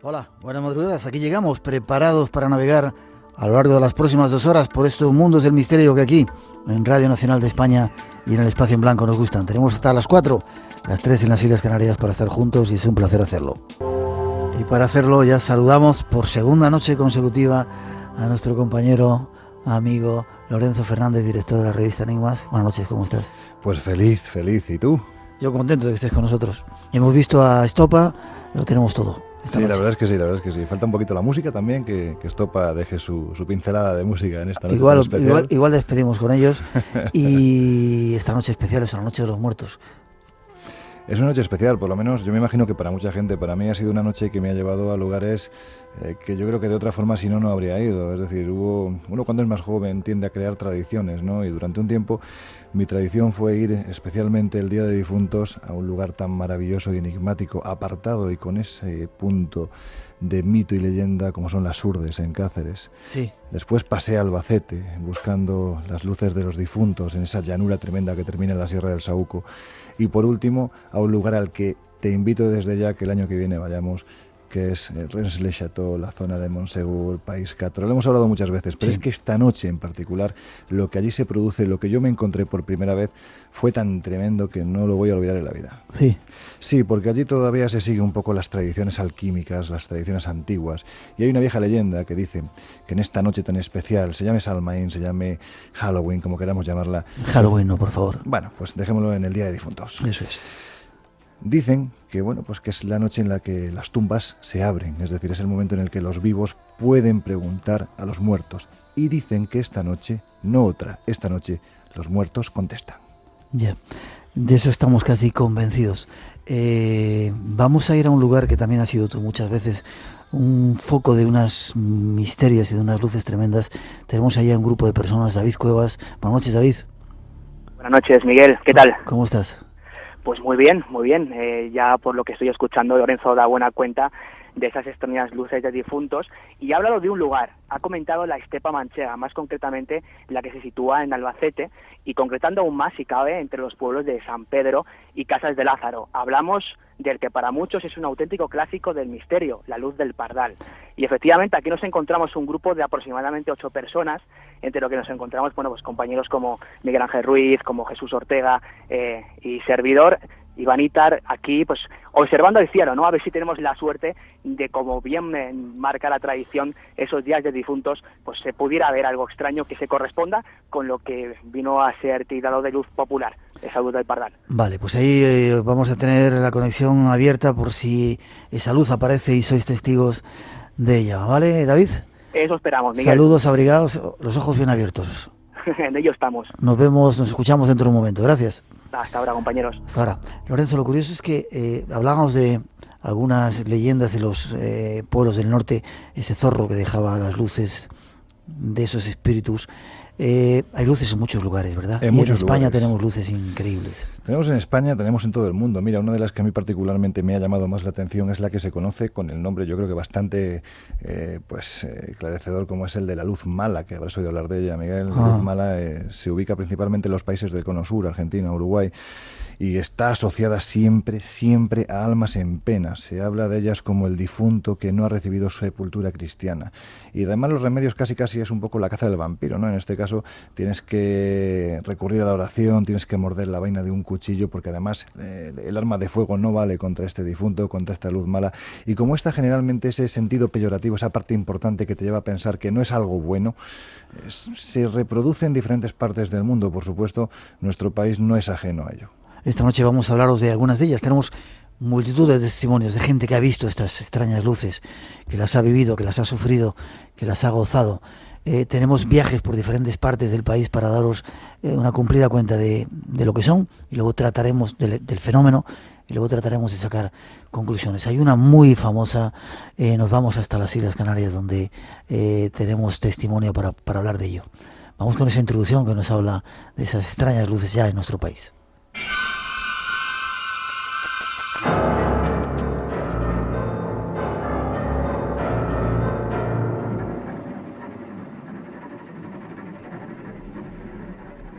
Hola, buenas madrugadas. Aquí llegamos preparados para navegar a lo largo de las próximas 2 horas por estos mundos del misterio que aquí, en Radio Nacional de España y en el Espacio en Blanco, nos gustan. Tenemos hasta las 4, las 3 en las Islas Canarias para estar juntos y es un placer hacerlo. Y para hacerlo ya saludamos por segunda noche consecutiva a nuestro compañero, amigo Lorenzo Fernández, director de la revista Enigmas. Buenas noches, ¿cómo estás? Pues feliz. ¿Y tú? Yo contento de que estés con nosotros. Hemos visto a Estopa, lo tenemos todo. Sí, la verdad es que sí. Falta un poquito la música también, que Estopa deje su pincelada de música en esta noche tan especial. Igual despedimos con ellos. Y esta noche especial es la noche de los muertos. Es una noche especial, por lo menos yo me imagino que para mucha gente. Para mí ha sido una noche que me ha llevado a lugares que yo creo que de otra forma si no habría ido. Es decir, uno cuando es más joven tiende a crear tradiciones, ¿no? Y durante un tiempo mi tradición fue ir especialmente el Día de Difuntos a un lugar tan maravilloso y enigmático, apartado y con ese punto de mito y leyenda como son las Urdes en Cáceres. Sí. Después pasé a Albacete buscando las luces de los difuntos en esa llanura tremenda que termina en la Sierra del Saúco. Y por último, a un lugar al que te invito desde ya que el año que viene vayamos, que es Rennes-le-Château, la zona de Montsegur, País Castro. Lo hemos hablado muchas veces, pero sí. Es que esta noche en particular, lo que allí se produce, lo que yo me encontré por primera vez, fue tan tremendo que no lo voy a olvidar en la vida. Sí. Sí, porque allí todavía se sigue un poco las tradiciones alquímicas, las tradiciones antiguas. Y hay una vieja leyenda que dice que en esta noche tan especial, se llame Samhain, se llame Halloween, como queramos llamarla. Halloween, no, por favor. Bueno, pues dejémoslo en el Día de Difuntos. Eso es. Dicen que pues que es la noche en la que las tumbas se abren, es decir, es el momento en el que los vivos pueden preguntar a los muertos. Y dicen que esta noche, no otra, esta noche los muertos contestan. Ya, de eso estamos casi convencidos. Vamos a ir a un lugar que también ha sido tú muchas veces un foco de unos misterios y de unas luces tremendas. Tenemos allá un grupo de personas, David Cuevas. Buenas noches, David. Buenas noches, Miguel. ¿Qué tal? ¿Cómo estás? Pues muy bien, muy bien. Ya por lo que estoy escuchando, Lorenzo da buena cuenta de esas extrañas luces de difuntos y ha hablado de un lugar. Ha comentado la estepa manchega, más concretamente la que se sitúa en Albacete y concretando aún más, si cabe, entre los pueblos de San Pedro y Casas de Lázaro. Hablamos del que para muchos es un auténtico clásico del misterio, la luz del Pardal. Y efectivamente aquí nos encontramos un grupo de aproximadamente 8 personas, entre lo que nos encontramos, bueno, pues compañeros como Miguel Ángel Ruiz, como Jesús Ortega y servidor, Iván Itar, aquí pues observando el cielo, ¿no? A ver si tenemos la suerte de, como bien marca la tradición, esos días de difuntos, pues se pudiera ver algo extraño que se corresponda con lo que vino a ser tirado de luz popular, esa luz del Pardal. Vale, pues ahí vamos a tener la conexión abierta por si esa luz aparece y sois testigos de ella, ¿vale, David? Eso esperamos, Miguel. Saludos abrigados, los ojos bien abiertos. En ello estamos. Nos vemos, nos escuchamos dentro de un momento. Gracias. Hasta ahora, compañeros. Hasta ahora. Lorenzo, lo curioso es que hablábamos de algunas leyendas de los pueblos del norte, ese zorro que dejaba las luces de esos espíritus. Hay luces en muchos lugares, ¿verdad? En España lugares. tenemos luces increíbles. Tenemos en España, tenemos en todo el mundo. Mira, una de las que a mí particularmente me ha llamado más la atención es la que se conoce con el nombre, yo creo que bastante esclarecedor, como es el de la luz mala, que habrás oído hablar de ella, Miguel. La luz mala se ubica principalmente en los países del Cono Sur, Argentina, Uruguay, y está asociada siempre a almas en pena. Se habla de ellas como el difunto que no ha recibido sepultura cristiana. Y además los remedios casi es un poco la caza del vampiro, ¿no? En este caso tienes que recurrir a la oración, tienes que morder la vaina de un cuchillo, porque además el arma de fuego no vale contra este difunto, contra esta luz mala. Y como está generalmente ese sentido peyorativo, esa parte importante que te lleva a pensar que no es algo bueno, se reproduce en diferentes partes del mundo. Por supuesto, nuestro país no es ajeno a ello. Esta noche vamos a hablaros de algunas de ellas. Tenemos multitud de testimonios de gente que ha visto estas extrañas luces, que las ha vivido, que las ha sufrido, que las ha gozado. Tenemos viajes por diferentes partes del país para daros una cumplida cuenta de lo que son, y luego trataremos del fenómeno, y luego trataremos de sacar conclusiones. Hay una muy famosa, nos vamos hasta las Islas Canarias, donde tenemos testimonio para hablar de ello. Vamos con esa introducción que nos habla de esas extrañas luces ya en nuestro país.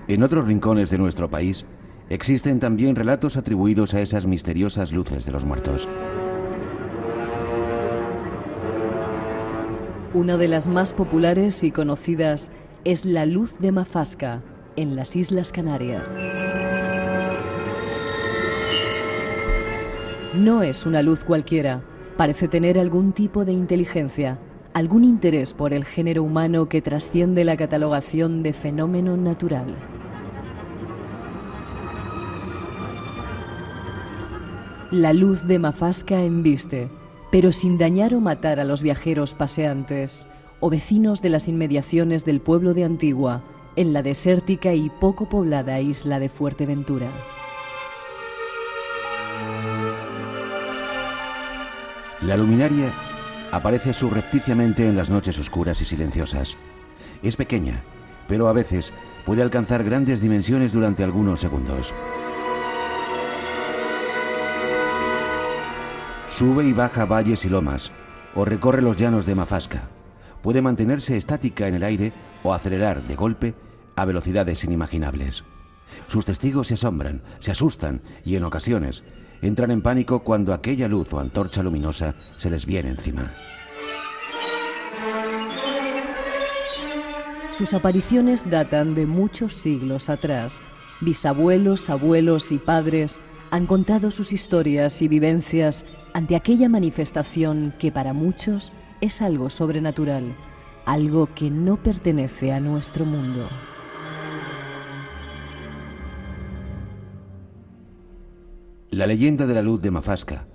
En otros rincones de nuestro país existen también relatos atribuidos a esas misteriosas luces de los muertos. Una de las más populares y conocidas es la luz de Mafasca, en las Islas Canarias. No es una luz cualquiera, parece tener algún tipo de inteligencia, algún interés por el género humano que trasciende la catalogación de fenómeno natural. La luz de Mafasca embiste, pero sin dañar o matar a los viajeros paseantes o vecinos de las inmediaciones del pueblo de Antigua, en la desértica y poco poblada isla de Fuerteventura. La luminaria aparece subrepticiamente en las noches oscuras y silenciosas. Es pequeña, pero a veces puede alcanzar grandes dimensiones durante algunos segundos. Sube y baja valles y lomas, o recorre los llanos de Mafasca. Puede mantenerse estática en el aire o acelerar de golpe a velocidades inimaginables. Sus testigos se asombran, se asustan y en ocasiones entran en pánico cuando aquella luz o antorcha luminosa se les viene encima. Sus apariciones datan de muchos siglos atrás. Bisabuelos, abuelos y padres han contado sus historias y vivencias ante aquella manifestación que para muchos es algo sobrenatural, algo que no pertenece a nuestro mundo. La leyenda de la luz de Mafasca,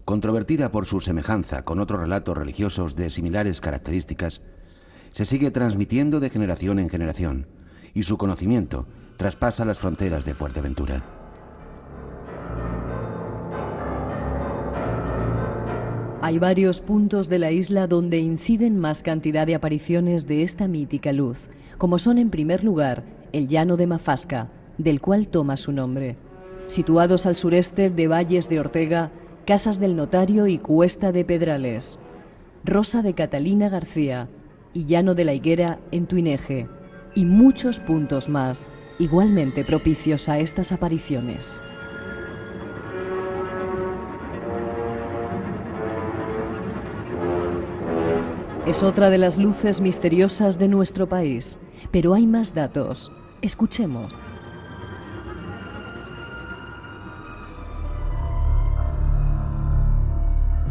controvertida por su semejanza con otros relatos religiosos de similares características, se sigue transmitiendo de generación en generación y su conocimiento traspasa las fronteras de Fuerteventura. Hay varios puntos de la isla donde inciden más cantidad de apariciones de esta mítica luz, como son en primer lugar el llano de Mafasca, del cual toma su nombre. Situados al sureste de Valles de Ortega, Casas del Notario y Cuesta de Pedrales, Rosa de Catalina García y Llano de la Higuera en Tuineje, y muchos puntos más, igualmente propicios a estas apariciones. Es otra de las luces misteriosas de nuestro país, pero hay más datos. Escuchemos.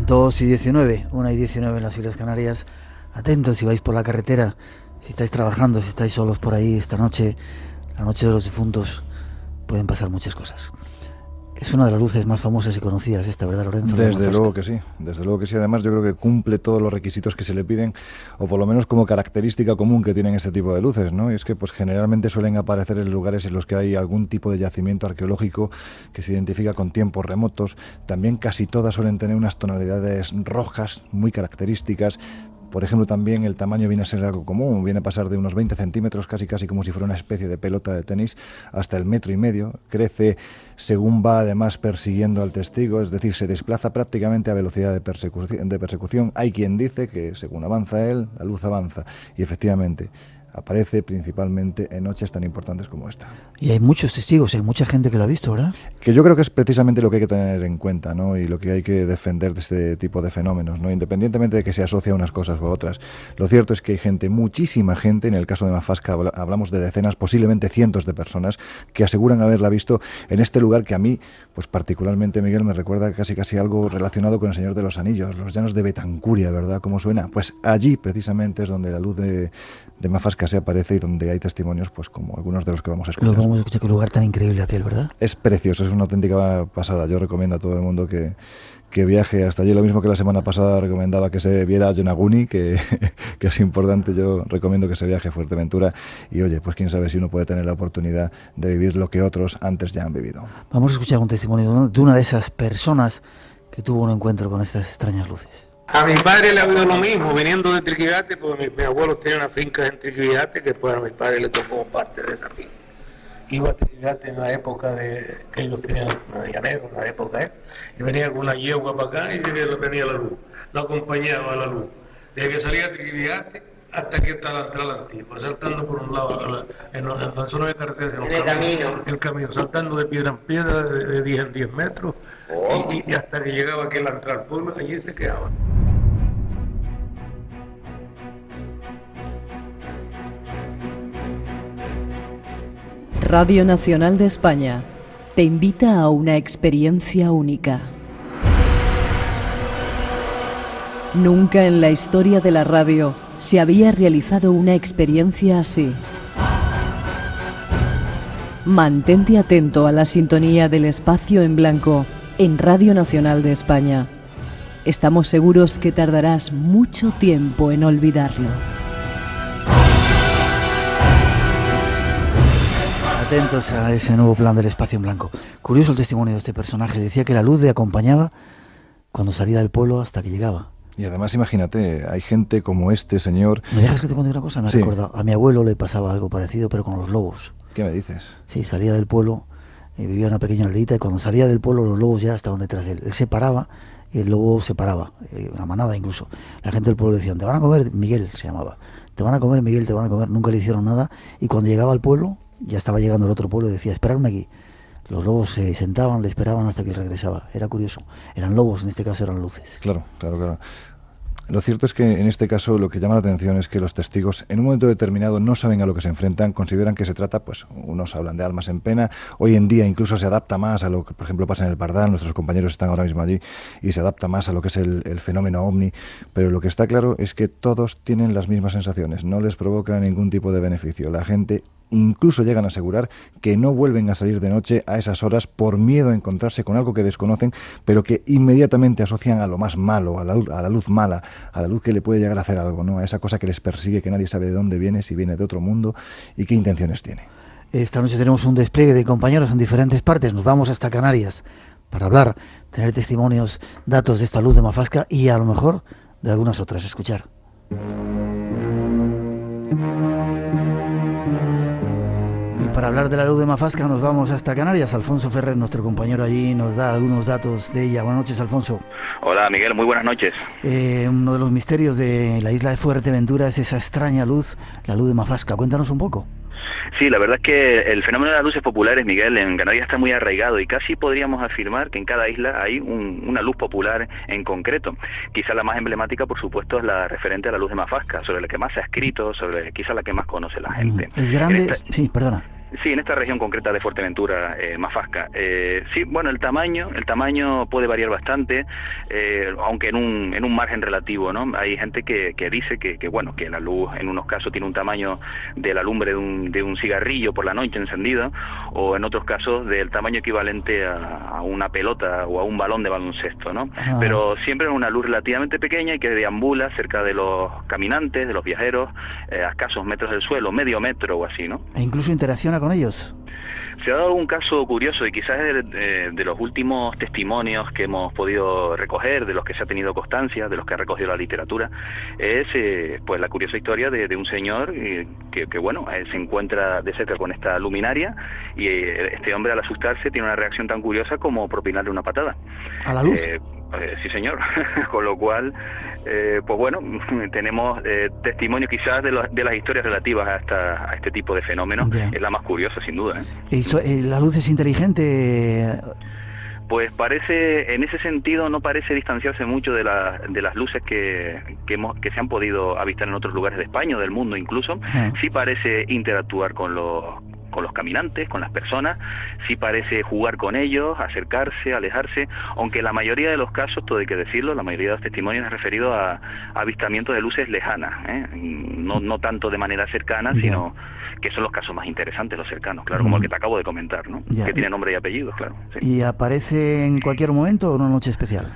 Dos y 19, 1 y 19 en las Islas Canarias. Atentos si vais por la carretera, si estáis trabajando, si estáis solos por ahí esta noche, la noche de los difuntos, pueden pasar muchas cosas. Es una de las luces más famosas y conocidas esta, ¿verdad, Lorenzo? Desde luego que sí, desde luego que sí. Además yo creo que cumple todos los requisitos que se le piden, o por lo menos como característica común que tienen este tipo de luces, ¿no? Y es que pues generalmente suelen aparecer en lugares en los que hay algún tipo de yacimiento arqueológico que se identifica con tiempos remotos. También casi todas suelen tener unas tonalidades rojas muy características. Por ejemplo, también el tamaño viene a ser algo común, viene a pasar de unos 20 centímetros, casi como si fuera una especie de pelota de tenis, hasta el 1,5 metros. Crece según va además persiguiendo al testigo, es decir, se desplaza prácticamente a velocidad de persecución. Hay quien dice que según avanza él, la luz avanza, y efectivamente aparece principalmente en noches tan importantes como esta. Y hay muchos testigos, hay mucha gente que lo ha visto, ¿verdad? Que yo creo que es precisamente lo que hay que tener en cuenta, ¿no? Y lo que hay que defender de este tipo de fenómenos, ¿no? Independientemente de que se asocie a unas cosas u otras. Lo cierto es que hay gente, muchísima gente, en el caso de Mafasca hablamos de decenas, posiblemente cientos de personas, que aseguran haberla visto en este lugar que a mí, pues particularmente, Miguel, me recuerda casi algo relacionado con el Señor de los Anillos, los llanos de Betancuria, ¿verdad? ¿Cómo suena? Pues allí precisamente es donde la luz de Mafasca se aparece y donde hay testimonios, pues como algunos de los que vamos a escuchar. Vamos a escuchar, qué lugar tan increíble aquel, ¿verdad? Es precioso, es una auténtica pasada. Yo recomiendo a todo el mundo que viaje hasta allí. Lo mismo que la semana pasada recomendaba que se viera a Yonaguni, que es importante. Yo recomiendo que se viaje a Fuerteventura y oye, pues quién sabe si uno puede tener la oportunidad de vivir lo que otros antes ya han vivido. Vamos a escuchar un testimonio de una de esas personas que tuvo un encuentro con estas extrañas luces. A mi padre le ha habido lo mismo, viniendo de Triquivate, porque mi abuelo tenía una finca en Triquivate, que pues a mi padre le tocó parte de esa finca. Iba a Triquivate en la época de que ellos tenían llanero, en la época, y venía con una yegua para acá y venía la luz, lo acompañaba a la luz. Desde que salía de Triquivate hasta que está la entrada antigua, saltando por un lado, en la zona de carretera, sino el camino, saltando de piedra en piedra, de 10 en 10 metros, y hasta que llegaba aquí a la entrada al pueblo, allí se quedaba. Radio Nacional de España te invita a una experiencia única. Nunca en la historia de la radio se había realizado una experiencia así. Mantente atento a la sintonía del espacio en blanco en Radio Nacional de España. Estamos seguros que tardarás mucho tiempo en olvidarlo. Atentos a ese nuevo plan del espacio en blanco. Curioso el testimonio de este personaje. Decía que la luz le acompañaba cuando salía del pueblo hasta que llegaba. Y además, imagínate, hay gente como este señor... ¿Me dejas que te cuente una cosa? Me ha recordado. A mi abuelo le pasaba algo parecido, pero con los lobos. ¿Qué me dices? Sí, salía del pueblo, vivía en una pequeña aldeita, y cuando salía del pueblo los lobos ya estaban detrás de él. Él se paraba y el lobo se paraba, una manada incluso. La gente del pueblo decía, te van a comer, Miguel se llamaba. Te van a comer, Miguel, te van a comer. Nunca le hicieron nada. Y cuando llegaba al pueblo, ya estaba llegando al otro pueblo y decía, esperadme aquí. Los lobos se sentaban, le esperaban hasta que él regresaba. Era curioso. Eran lobos, en este caso eran luces. Claro. Lo cierto es que en este caso lo que llama la atención es que los testigos en un momento determinado no saben a lo que se enfrentan, consideran que se trata, pues unos hablan de almas en pena, hoy en día incluso se adapta más a lo que por ejemplo pasa en el Pardal, nuestros compañeros están ahora mismo allí y se adapta más a lo que es el fenómeno ovni, pero lo que está claro es que todos tienen las mismas sensaciones, no les provoca ningún tipo de beneficio. La gente incluso llegan a asegurar que no vuelven a salir de noche a esas horas por miedo a encontrarse con algo que desconocen, pero que inmediatamente asocian a lo más malo, a la luz mala, a la luz que le puede llegar a hacer algo, ¿no? A esa cosa que les persigue, que nadie sabe de dónde viene, si viene de otro mundo y qué intenciones tiene. Esta noche tenemos un despliegue de compañeros en diferentes partes. Nos vamos hasta Canarias para hablar, tener testimonios, datos de esta luz de Mafasca y a lo mejor de algunas otras. Escuchar. Para hablar de la luz de Mafasca nos vamos hasta Canarias. Alfonso Ferrer, nuestro compañero allí, nos da algunos datos de ella. Buenas noches, Alfonso. Hola, Miguel, muy buenas noches. Uno de los misterios de la isla de Fuerteventura es esa extraña luz, la luz de Mafasca. Cuéntanos un poco. Sí, la verdad es que el fenómeno de las luces populares, Miguel, en Canarias está muy arraigado y casi podríamos afirmar que en cada isla hay una luz popular en concreto. Quizá la más emblemática, por supuesto, es la referente a la luz de Mafasca, sobre la que más se ha escrito, sobre quizá la que más conoce la gente. ¿Es grande? Sí, perdona. Sí, en esta región concreta de Fuerteventura, Mafasca. Sí, bueno, el tamaño puede variar bastante, aunque en un margen relativo, ¿no? Hay gente que dice que la luz en unos casos tiene un tamaño de la lumbre de un cigarrillo por la noche encendido, o en otros casos del tamaño equivalente a una pelota o a un balón de baloncesto, ¿no? Pero siempre es una luz relativamente pequeña y que deambula cerca de los caminantes, de los viajeros, a escasos metros del suelo, medio metro o así, ¿no? E incluso interacciona con ellos. Se ha dado un caso curioso y quizás de los últimos testimonios que hemos podido recoger, de los que se ha tenido constancia, de los que ha recogido la literatura, es pues la curiosa historia de un señor que se encuentra de cerca con esta luminaria y este hombre al asustarse tiene una reacción tan curiosa como propinarle una patada. ¿A la luz? Sí, señor. Con lo cual, tenemos testimonio quizás de las historias relativas a este tipo de fenómenos. Es la más curiosa, sin duda. ¿La luz es inteligente? Pues parece, en ese sentido, no parece distanciarse mucho de las luces que se han podido avistar en otros lugares de España o del mundo incluso. Sí parece interactuar con los caminantes, con las personas, sí parece jugar con ellos, acercarse, alejarse, aunque la mayoría de los casos, todo hay que decirlo, la mayoría de los testimonios es referido a avistamientos de luces lejanas, no tanto de manera cercana, sino que son los casos más interesantes, los cercanos, claro, como el que te acabo de comentar, ¿no? Que tiene nombre y apellidos, claro. Sí. ¿Y aparece en cualquier momento o en una noche especial?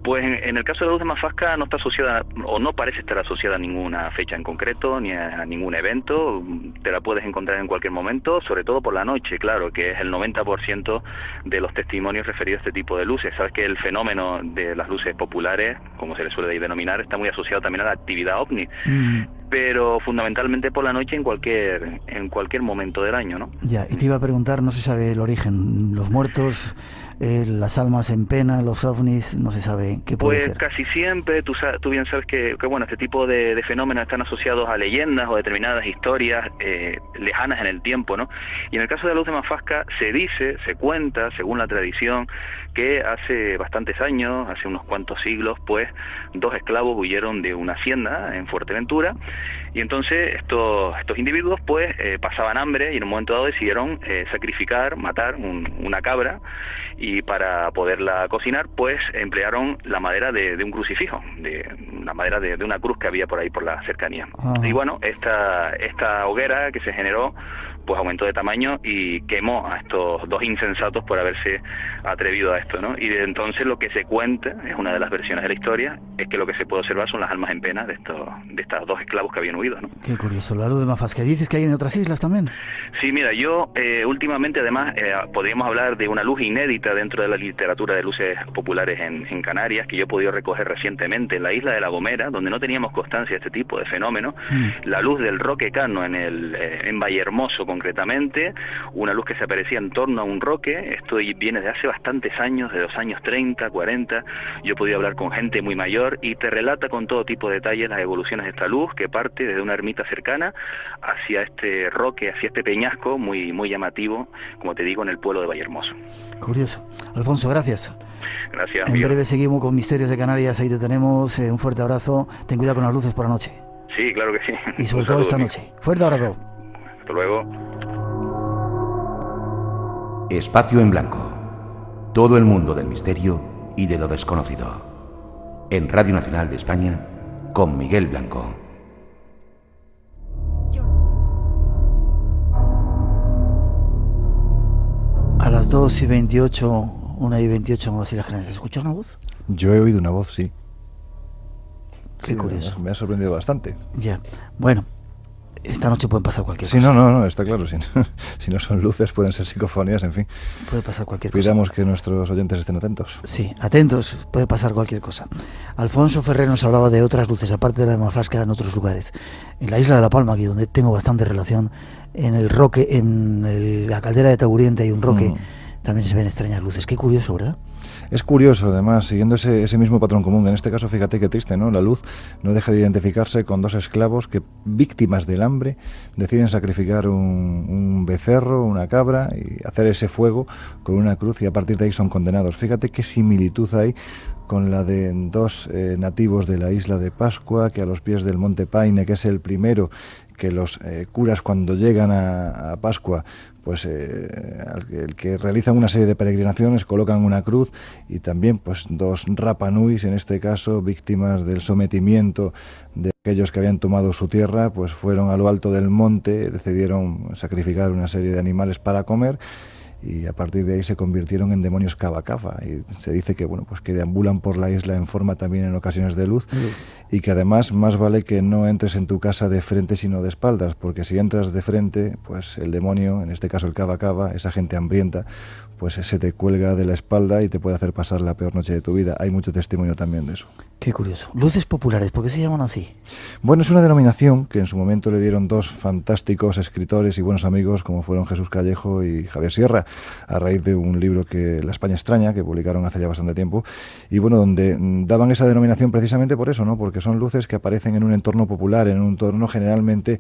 Pues en el caso de la luz de Mafasca no está asociada, o no parece estar asociada a ninguna fecha en concreto, ni a ningún evento. Te la puedes encontrar en cualquier momento, sobre todo por la noche, claro, que es el 90% de los testimonios referidos a este tipo de luces. Sabes que el fenómeno de las luces populares, como se le suele denominar, está muy asociado también a la actividad ovni. Pero fundamentalmente por la noche en cualquier momento del año, ¿no? Ya, y te iba a preguntar, no se sabe el origen, los muertos las almas en pena, los ovnis, no se sabe qué puede ser. Pues casi siempre, tú bien sabes que bueno, este tipo de fenómenos están asociados a leyendas o determinadas historias lejanas en el tiempo, ¿no? Y en el caso de la luz de Mafasca se cuenta, según la tradición, que hace bastantes años, hace unos cuantos siglos, pues 2 esclavos huyeron de una hacienda en Fuerteventura, y entonces estos individuos pues pasaban hambre y en un momento dado decidieron matar una cabra, y para poderla cocinar pues emplearon la madera de un crucifijo, de la madera de una cruz que había por ahí por la cercanía. Y bueno, esta hoguera que se generó pues aumentó de tamaño y quemó a estos 2 insensatos por haberse atrevido a esto, ¿no? Y de entonces lo que se cuenta, es una de las versiones de la historia, es que lo que se puede observar son las almas en pena de estas 2 esclavos que habían huido, ¿no? Qué curioso, la luz de Mafasca. ¿Dices que hay en otras islas también? Sí, mira, yo últimamente además podríamos hablar de una luz inédita dentro de la literatura de luces populares en Canarias, que yo he podido recoger recientemente en la isla de La Gomera, donde no teníamos constancia de este tipo de fenómenos. La luz del Roque Cano en Vallehermoso concretamente, una luz que se aparecía en torno a un roque. Esto viene de hace bastantes años, de los años 30, 40, yo he podido hablar con gente muy mayor y te relata con todo tipo de detalles las evoluciones de esta luz que parte desde una ermita cercana hacia este roque, hacia este peñasco muy, muy llamativo, como te digo, en el pueblo de Vallehermoso. Curioso. Alfonso, gracias. Gracias. En breve seguimos con Misterios de Canarias, ahí te tenemos, un fuerte abrazo, ten cuidado con las luces por la noche. Sí, claro que sí. Y sobre todo esta noche. Fuerte abrazo. Hasta luego. Espacio en Blanco. Todo el mundo del misterio y de lo desconocido. En Radio Nacional de España, con Miguel Blanco. A las 2:28, 1:28 en las Islas Canarias. ¿Escuchas una voz? Yo he oído una voz, sí. Qué curioso. Me ha sorprendido bastante. Ya. Bueno, esta noche pueden pasar cualquier cosa. Sí, no, está claro. Si no son luces, pueden ser psicofonías, en fin. Puede pasar cualquier cosa. Cuidamos que nuestros oyentes estén atentos. Sí, atentos, puede pasar cualquier cosa. Alfonso Ferrer nos hablaba de otras luces, aparte de la de Mafasca, en otros lugares. En la isla de La Palma, aquí donde tengo bastante relación, en el roque, la caldera de Taburiente hay un roque, también se ven extrañas luces. Qué curioso, ¿verdad? Es curioso, además, siguiendo ese mismo patrón común. En este caso, fíjate qué triste, ¿no? La luz no deja de identificarse con 2 esclavos que, víctimas del hambre, deciden sacrificar un becerro, una cabra, y hacer ese fuego con una cruz, y a partir de ahí son condenados. Fíjate qué similitud hay con la de 2 nativos de la isla de Pascua, que a los pies del Monte Paine, que es el primero que los curas cuando llegan a Pascua, pues el que realizan una serie de peregrinaciones, colocan una cruz, y también pues 2 Rapanuis, en este caso víctimas del sometimiento de aquellos que habían tomado su tierra, pues fueron a lo alto del monte, decidieron sacrificar una serie de animales para comer, y a partir de ahí se convirtieron en demonios cava, y se dice que bueno, pues que deambulan por la isla en forma también en ocasiones de luz, y que además más vale que no entres en tu casa de frente sino de espaldas, porque si entras de frente, pues el demonio, en este caso el cava, esa gente hambrienta, pues se te cuelga de la espalda y te puede hacer pasar la peor noche de tu vida. Hay mucho testimonio también de eso. Qué curioso. Luces populares, ¿por qué se llaman así? Bueno, es una denominación que en su momento le dieron 2 fantásticos escritores y buenos amigos, como fueron Jesús Callejo y Javier Sierra, a raíz de un libro que La España extraña, que publicaron hace ya bastante tiempo, y bueno, donde daban esa denominación precisamente por eso, ¿no? Porque son luces que aparecen en un entorno popular, en un entorno generalmente,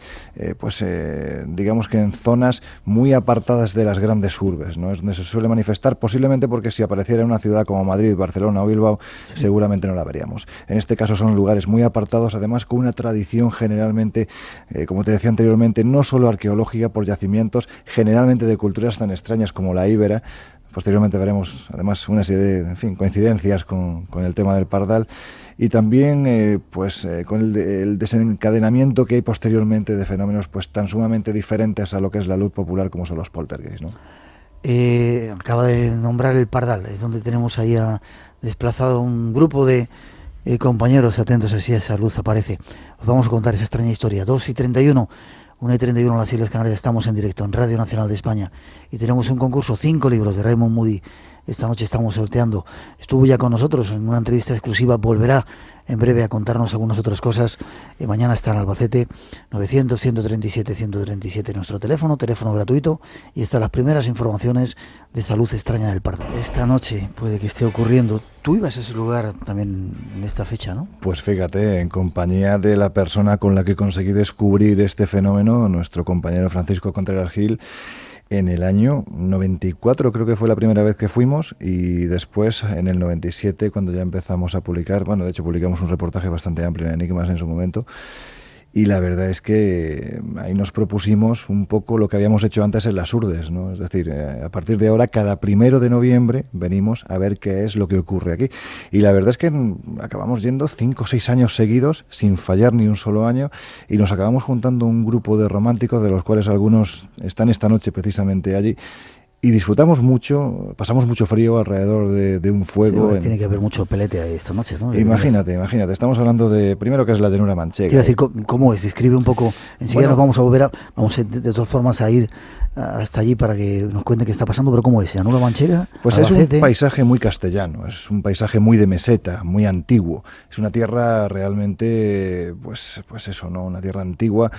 digamos que en zonas muy apartadas de las grandes urbes, ¿no? Es donde se suele manifestar, posiblemente porque si apareciera en una ciudad como Madrid, Barcelona o Bilbao, seguramente no la veríamos. En este caso son lugares muy apartados, además con una tradición generalmente, como te decía anteriormente, no solo arqueológica por yacimientos, generalmente de culturas tan extrañas como la íbera. Posteriormente veremos además una serie de coincidencias con el tema del pardal, y también con el desencadenamiento que hay posteriormente de fenómenos pues tan sumamente diferentes a lo que es la luz popular como son los poltergeist, ¿no? Acaba de nombrar el pardal, es donde tenemos ahí desplazado un grupo de compañeros atentos, así esa luz aparece. Os vamos a contar esa extraña historia. 2:31, 1:31 en las Islas Canarias, estamos en directo en Radio Nacional de España y tenemos un concurso, 5 libros de Raymond Moody, esta noche estamos sorteando. Estuvo ya con nosotros en una entrevista exclusiva, volverá en breve a contarnos algunas otras cosas. Mañana está en Albacete, 900-137-137 nuestro teléfono gratuito, y están las primeras informaciones de esa luz extraña del Pardal. Esta noche puede que esté ocurriendo. Tú ibas a ese lugar también en esta fecha, ¿no? Pues fíjate, en compañía de la persona con la que conseguí descubrir este fenómeno, nuestro compañero Francisco Contreras Gil. En el año 94 creo que fue la primera vez que fuimos, y después en el 97, cuando ya empezamos a publicar, bueno, de hecho publicamos un reportaje bastante amplio en Enigmas en su momento, y la verdad es que ahí nos propusimos un poco lo que habíamos hecho antes en las Urdes, ¿no? Es decir, a partir de ahora, cada 1 de noviembre venimos a ver qué es lo que ocurre aquí. Y la verdad es que acabamos yendo 5 o 6 años seguidos, sin fallar ni un solo año, y nos acabamos juntando un grupo de románticos, de los cuales algunos están esta noche precisamente allí. Y disfrutamos mucho, pasamos mucho frío alrededor de un fuego. Sí, tiene que haber mucho pelete ahí esta noche, ¿no? Imagínate, estamos hablando de, primero, que es la llanura manchega. Quiero decir, ¿cómo es? Describe un poco, enseguida nos vamos a volver vamos de todas formas a ir hasta allí para que nos cuente qué está pasando, pero ¿cómo es? ¿Llanura manchega? Pues Albacete. Es un paisaje muy castellano, es un paisaje muy de meseta, muy antiguo. Es una tierra realmente, pues eso, ¿no? Una tierra antigua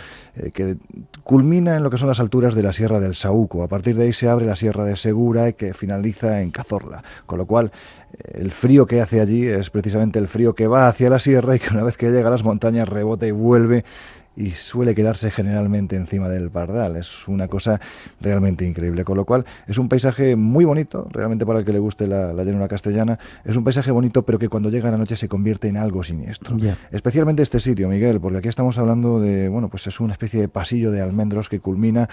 que culmina en lo que son las alturas de la Sierra del Saúco. A partir de ahí se abre la Sierra de Segura, que finaliza en Cazorla, con lo cual el frío que hace allí es precisamente el frío que va hacia la sierra y que una vez que llega a las montañas rebota y vuelve, y suele quedarse generalmente encima del Pardal. Es una cosa realmente increíble, con lo cual es un paisaje muy bonito, realmente, para el que le guste la llanura castellana. Es un paisaje bonito, pero que cuando llega la noche se convierte en algo siniestro. Especialmente este sitio, Miguel, porque aquí estamos hablando de, bueno, pues es una especie de pasillo de almendros que culmina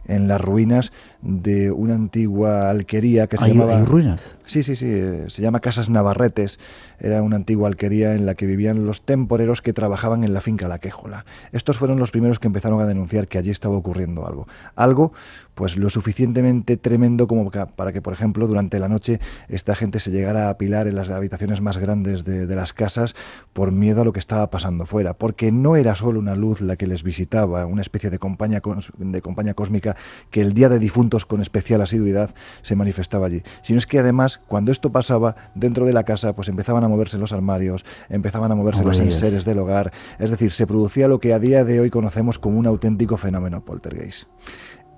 en las ruinas de una antigua alquería que se llamaba... ¿Hay ruinas? Sí, se llama Casas Navarretes. Era una antigua alquería en la que vivían los temporeros que trabajaban en la finca La Quéjola. Estos fueron los primeros que empezaron a denunciar que allí estaba ocurriendo algo. Algo, pues lo suficientemente tremendo como para que, por ejemplo, durante la noche esta gente se llegara a apilar en las habitaciones más grandes de las casas por miedo a lo que estaba pasando fuera. Porque no era solo una luz la que les visitaba, una especie de compañía cósmica que el día de difuntos con especial asiduidad se manifestaba allí, sino es que además, cuando esto pasaba dentro de la casa, pues empezaban a moverse los armarios, empezaban a moverse los enseres del hogar, es decir, se producía lo que a día de hoy conocemos como un auténtico fenómeno poltergeist.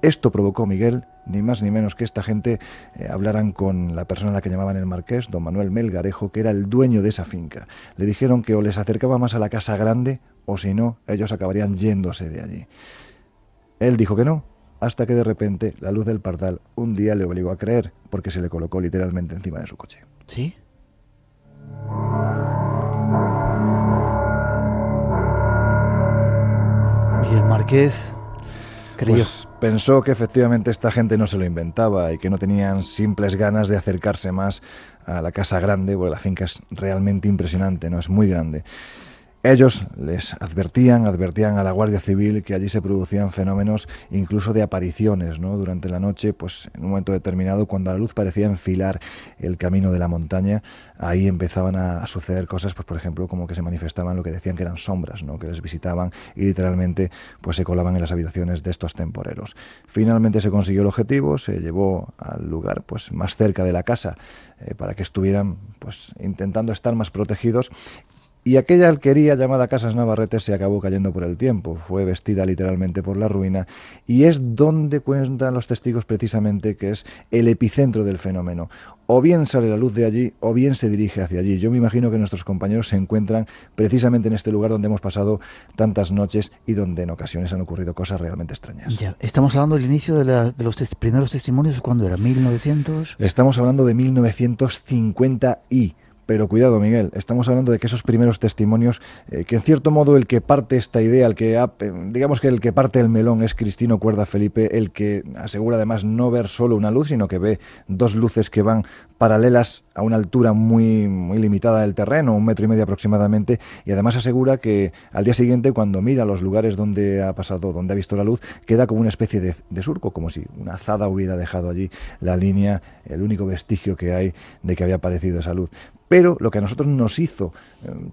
Esto provocó, Miguel, ni más ni menos que esta gente hablaran con la persona a la que llamaban el marqués, don Manuel Melgarejo, que era el dueño de esa finca. Le dijeron que o les acercaba más a la casa grande, o si no, ellos acabarían yéndose de allí. Él dijo que no, hasta que de repente la luz del Pardal un día le obligó a creer, porque se le colocó literalmente encima de su coche. ¿Sí? ¿Y el marqués creyó? Pues pensó que efectivamente esta gente no se lo inventaba y que no tenían simples ganas de acercarse más a la casa grande, porque la finca es realmente impresionante, ¿no? Es muy grande. Ellos les advertían a la Guardia Civil que allí se producían fenómenos incluso de apariciones, ¿no? Durante la noche, pues en un momento determinado, cuando la luz parecía enfilar el camino de la montaña, ahí empezaban a suceder cosas, pues por ejemplo, como que se manifestaban lo que decían que eran sombras, ¿no? Que les visitaban y literalmente pues se colaban en las habitaciones de estos temporeros. Finalmente se consiguió el objetivo, se llevó al lugar pues más cerca de la casa para que estuvieran pues intentando estar más protegidos. Y aquella alquería llamada Casas Navarretes se acabó cayendo por el tiempo, fue vestida literalmente por la ruina, y es donde cuentan los testigos precisamente que es el epicentro del fenómeno. O bien sale la luz de allí, o bien se dirige hacia allí. Yo me imagino que nuestros compañeros se encuentran precisamente en este lugar donde hemos pasado tantas noches y donde en ocasiones han ocurrido cosas realmente extrañas. Ya, estamos hablando del inicio de los primeros testimonios, ¿cuándo era? ¿1900? Estamos hablando de 1950 y... Pero cuidado, Miguel, estamos hablando de que esos primeros testimonios, que en cierto modo el que parte esta idea, digamos que el que parte el melón es Cristino Cuerda Felipe, el que asegura además no ver solo una luz, sino que ve dos luces que van paralelas a una altura muy, muy limitada del terreno, 1,5 metros aproximadamente, y además asegura que al día siguiente, cuando mira los lugares donde ha pasado, donde ha visto la luz, queda como una especie de surco, como si una azada hubiera dejado allí la línea, el único vestigio que hay de que había aparecido esa luz. Pero lo que a nosotros nos hizo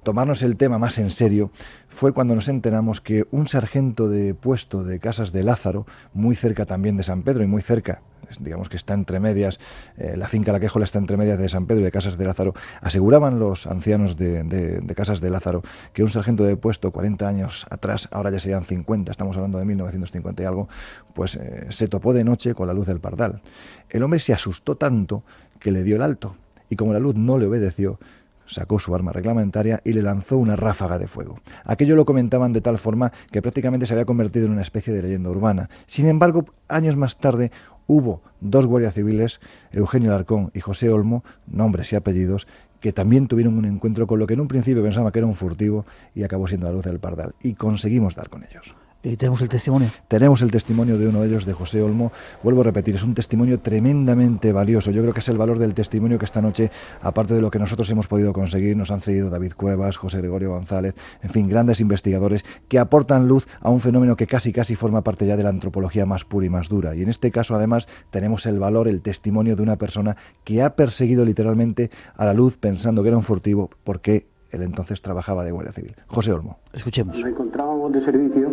tomarnos el tema más en serio fue cuando nos enteramos que un sargento de puesto de Casas de Lázaro, muy cerca también de San Pedro y muy cerca digamos que está entre medias, la finca La Quejola está entre medias de San Pedro y de Casas de Lázaro, aseguraban los ancianos de Casas de Lázaro que un sargento de puesto 40 años atrás, ahora ya serían 50, estamos hablando de 1950 y algo, pues se topó de noche con la luz del Pardal. El hombre se asustó tanto que le dio el alto, y como la luz no le obedeció, sacó su arma reglamentaria y le lanzó una ráfaga de fuego. Aquello lo comentaban de tal forma que prácticamente se había convertido en una especie de leyenda urbana. Sin embargo, años más tarde hubo dos guardias civiles, Eugenio Alarcón y José Olmo, nombres y apellidos, que también tuvieron un encuentro con lo que en un principio pensaba que era un furtivo y acabó siendo la luz del Pardal. Y conseguimos dar con ellos. ¿Y tenemos el testimonio? Tenemos el testimonio de uno de ellos, de José Olmo. Vuelvo a repetir, es un testimonio tremendamente valioso. Yo creo que es el valor del testimonio que esta noche, aparte de lo que nosotros hemos podido conseguir, nos han cedido David Cuevas, José Gregorio González, en fin, grandes investigadores que aportan luz a un fenómeno que casi forma parte ya de la antropología más pura y más dura. Y en este caso, además, tenemos el valor, el testimonio de una persona que ha perseguido literalmente a la luz pensando que era un furtivo porque él entonces trabajaba de guardia civil. José Olmo. Escuchemos. Nos encontrábamos de servicio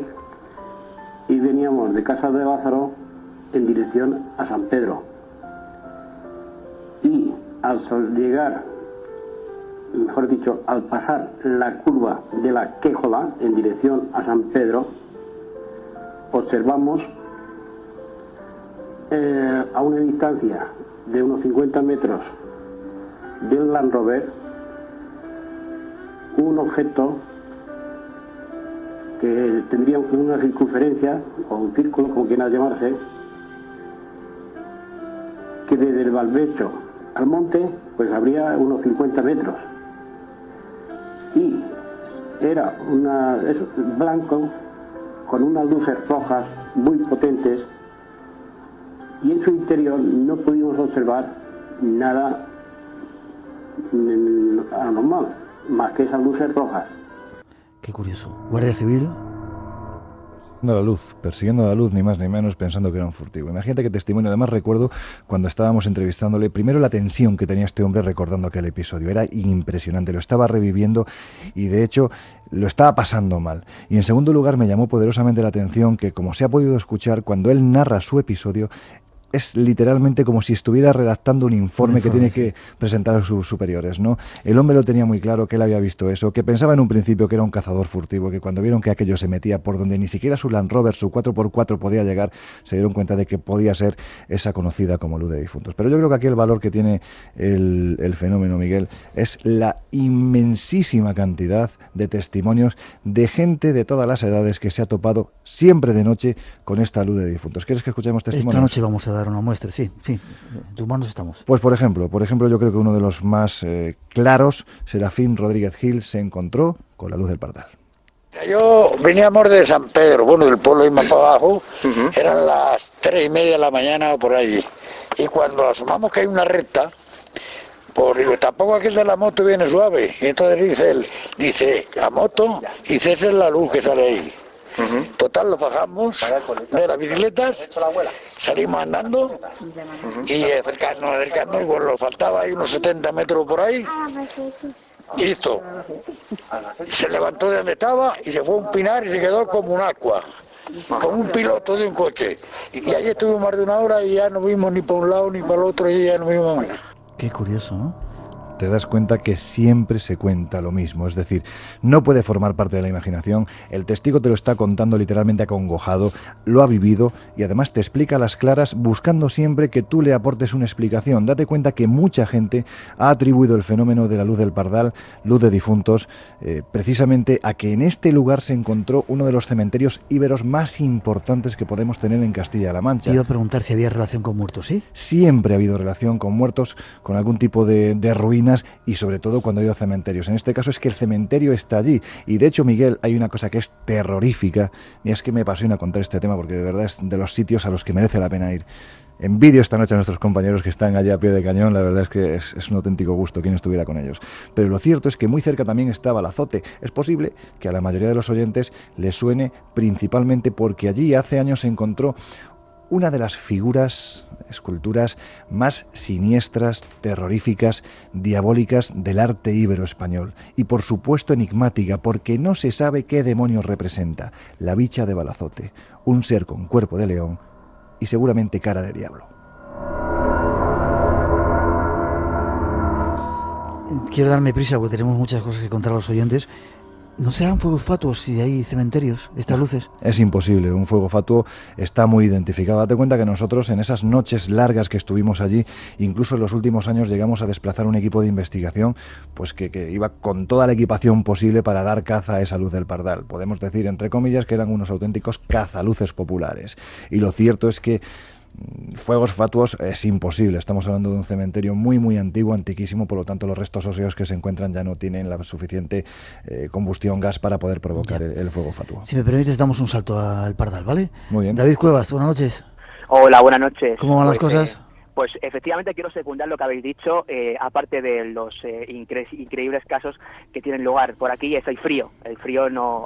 y veníamos de Casas de Lázaro en dirección a San Pedro. Y al llegar, mejor dicho, al pasar la curva de La Quejola en dirección a San Pedro, observamos a una distancia de unos 50 metros del Land Rover un objeto que tendría una circunferencia o un círculo, como quiera llamarse, que desde el Valbecho al monte pues habría unos 50 metros y era blanco con unas luces rojas muy potentes, y en su interior no pudimos observar nada anormal más que esas luces rojas. Qué curioso. Guardia Civil. Persiguiendo la luz, ni más ni menos, pensando que era un furtivo. Imagínate qué testimonio. Además, recuerdo cuando estábamos entrevistándole, primero la tensión que tenía este hombre recordando aquel episodio. Era impresionante, lo estaba reviviendo y de hecho lo estaba pasando mal. Y en segundo lugar, me llamó poderosamente la atención que, como se ha podido escuchar, cuando él narra su episodio, es literalmente como si estuviera redactando un informe que tiene que presentar a sus superiores, ¿no? El hombre lo tenía muy claro, que él había visto eso, que pensaba en un principio que era un cazador furtivo, que cuando vieron que aquello se metía por donde ni siquiera su Land Rover, su 4x4 podía llegar, se dieron cuenta de que podía ser esa conocida como luz de difuntos. Pero yo creo que aquí el valor que tiene el fenómeno, Miguel, es la inmensísima cantidad de testimonios de gente de todas las edades que se ha topado siempre de noche con esta luz de difuntos. ¿Quieres que escuchemos testimonios? Esta noche vamos a dar una muestra, sí, en tus manos estamos. Pues por ejemplo, yo creo que uno de los más claros, Serafín Rodríguez Gil, se encontró con la luz del Pardal. Yo veníamos de San Pedro, bueno, del pueblo y más para abajo, eran las 3:30 de la mañana o por allí, y cuando asomamos que hay una recta, pues digo, tampoco aquel de la moto viene suave, y entonces dice la moto y cese la luz que sale ahí. Total, lo bajamos de las bicicletas, salimos andando y acercando, pues lo faltaba ahí unos 70 metros por ahí, y listo. Se levantó de donde estaba y se fue a un pinar y se quedó como un agua, como un piloto de un coche. Y allí estuvimos más de una hora y ya no vimos ni para un lado ni para el otro y ya no vimos nada. Qué curioso, ¿no? Te das cuenta que siempre se cuenta lo mismo, es decir, no puede formar parte de la imaginación, el testigo te lo está contando literalmente acongojado, lo ha vivido y además te explica a las claras buscando siempre que tú le aportes una explicación. Date cuenta que mucha gente ha atribuido el fenómeno de la luz del Pardal, luz de difuntos, precisamente a que en este lugar se encontró uno de los cementerios íberos más importantes que podemos tener en Castilla-La Mancha. Te iba a preguntar si había relación con muertos, ¿sí? Siempre ha habido relación con muertos, con algún tipo de ruina, y sobre todo cuando ha ido a cementerios. En este caso es que el cementerio está allí y de hecho, Miguel, hay una cosa que es terrorífica y es que me apasiona contar este tema porque de verdad es de los sitios a los que merece la pena ir. Envidio esta noche a nuestros compañeros que están allá a pie de cañón, la verdad es que es un auténtico gusto quien estuviera con ellos. Pero lo cierto es que muy cerca también estaba el Azote. Es posible que a la mayoría de los oyentes les suene principalmente porque allí hace años se encontró una de las esculturas más siniestras, terroríficas, diabólicas del arte íbero español. Y por supuesto enigmática, porque no se sabe qué demonios representa. La bicha de Balazote, un ser con cuerpo de león y seguramente cara de diablo. quiero darme prisa porque tenemos muchas cosas que contar a los oyentes. ¿No serán fuegos fatuos si hay cementerios, estas luces? Es imposible, un fuego fatuo está muy identificado. Date cuenta que nosotros en esas noches largas que estuvimos allí, incluso en los últimos años llegamos a desplazar un equipo de investigación pues que iba con toda la equipación posible para dar caza a esa luz del Pardal. Podemos decir, entre comillas, que eran unos auténticos cazaluces populares. Y lo cierto es que fuegos fatuos es imposible. Estamos hablando de un cementerio muy muy antiguo, antiquísimo, por lo tanto los restos óseos que se encuentran ya no tienen la suficiente combustión gas para poder provocar el fuego fatuo. Si me permites, damos un salto al Pardal, ¿vale? Muy bien. David Cuevas, buenas noches. Hola, buenas noches. ¿Cómo van las cosas? Pues efectivamente quiero secundar lo que habéis dicho, aparte de los increíbles casos que tienen lugar por aquí, es el frío. El frío no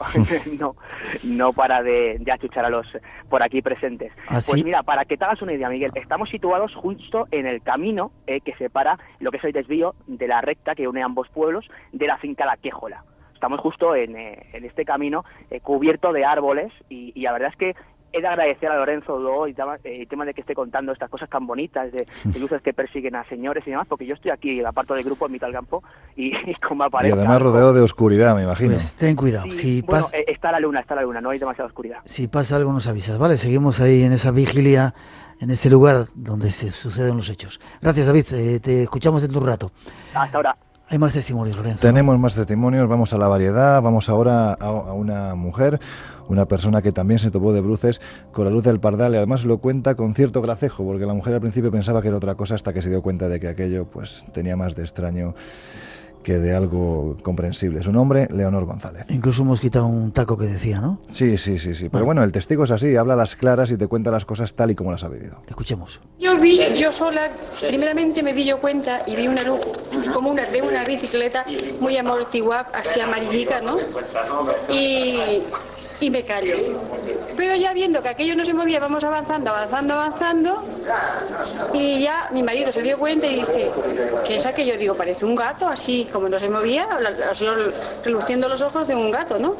para de achuchar a los por aquí presentes. ¿Ah, pues sí? mira, para que te hagas una idea, Miguel, estamos situados justo en el camino que separa lo que es el desvío de la recta que une ambos pueblos de la finca La Quéjola. Estamos justo en este camino cubierto de árboles y la verdad es que he de agradecer a Lorenzo Udó el tema de que esté contando estas cosas tan bonitas de luces que persiguen a señores y demás, porque yo estoy aquí, aparto del grupo, en mitad del campo, y como aparece... Y además rodeado de oscuridad, me imagino. Pues ten cuidado. Sí, bueno, está la luna, no hay demasiada oscuridad. Si pasa algo nos avisas, ¿vale? Seguimos ahí en esa vigilia, en ese lugar donde se suceden los hechos. Gracias, David, te escuchamos dentro de un rato. Hasta ahora. Hay más testimonios, Lorenzo. Tenemos más testimonios, vamos a la variedad, vamos ahora a una mujer, una persona que también se topó de bruces con la luz del Pardal y además lo cuenta con cierto gracejo, porque la mujer al principio pensaba que era otra cosa hasta que se dio cuenta de que aquello pues tenía más de extraño que de algo comprensible. Su nombre, Leonor González. Incluso hemos quitado un taco que decía, ¿no? Sí. Pero bueno, el testigo es así, habla a las claras y te cuenta las cosas tal y como las ha vivido. Escuchemos. Yo sola, primeramente me di yo cuenta y vi una luz como de una bicicleta muy amortiguada, así amarillica, ¿no? Y me callo. Pero ya viendo que aquello no se movía, vamos avanzando, y ya mi marido se dio cuenta y dice, ¿qué es aquello? Digo, parece un gato, así como no se movía, así reluciendo los ojos de un gato, ¿no?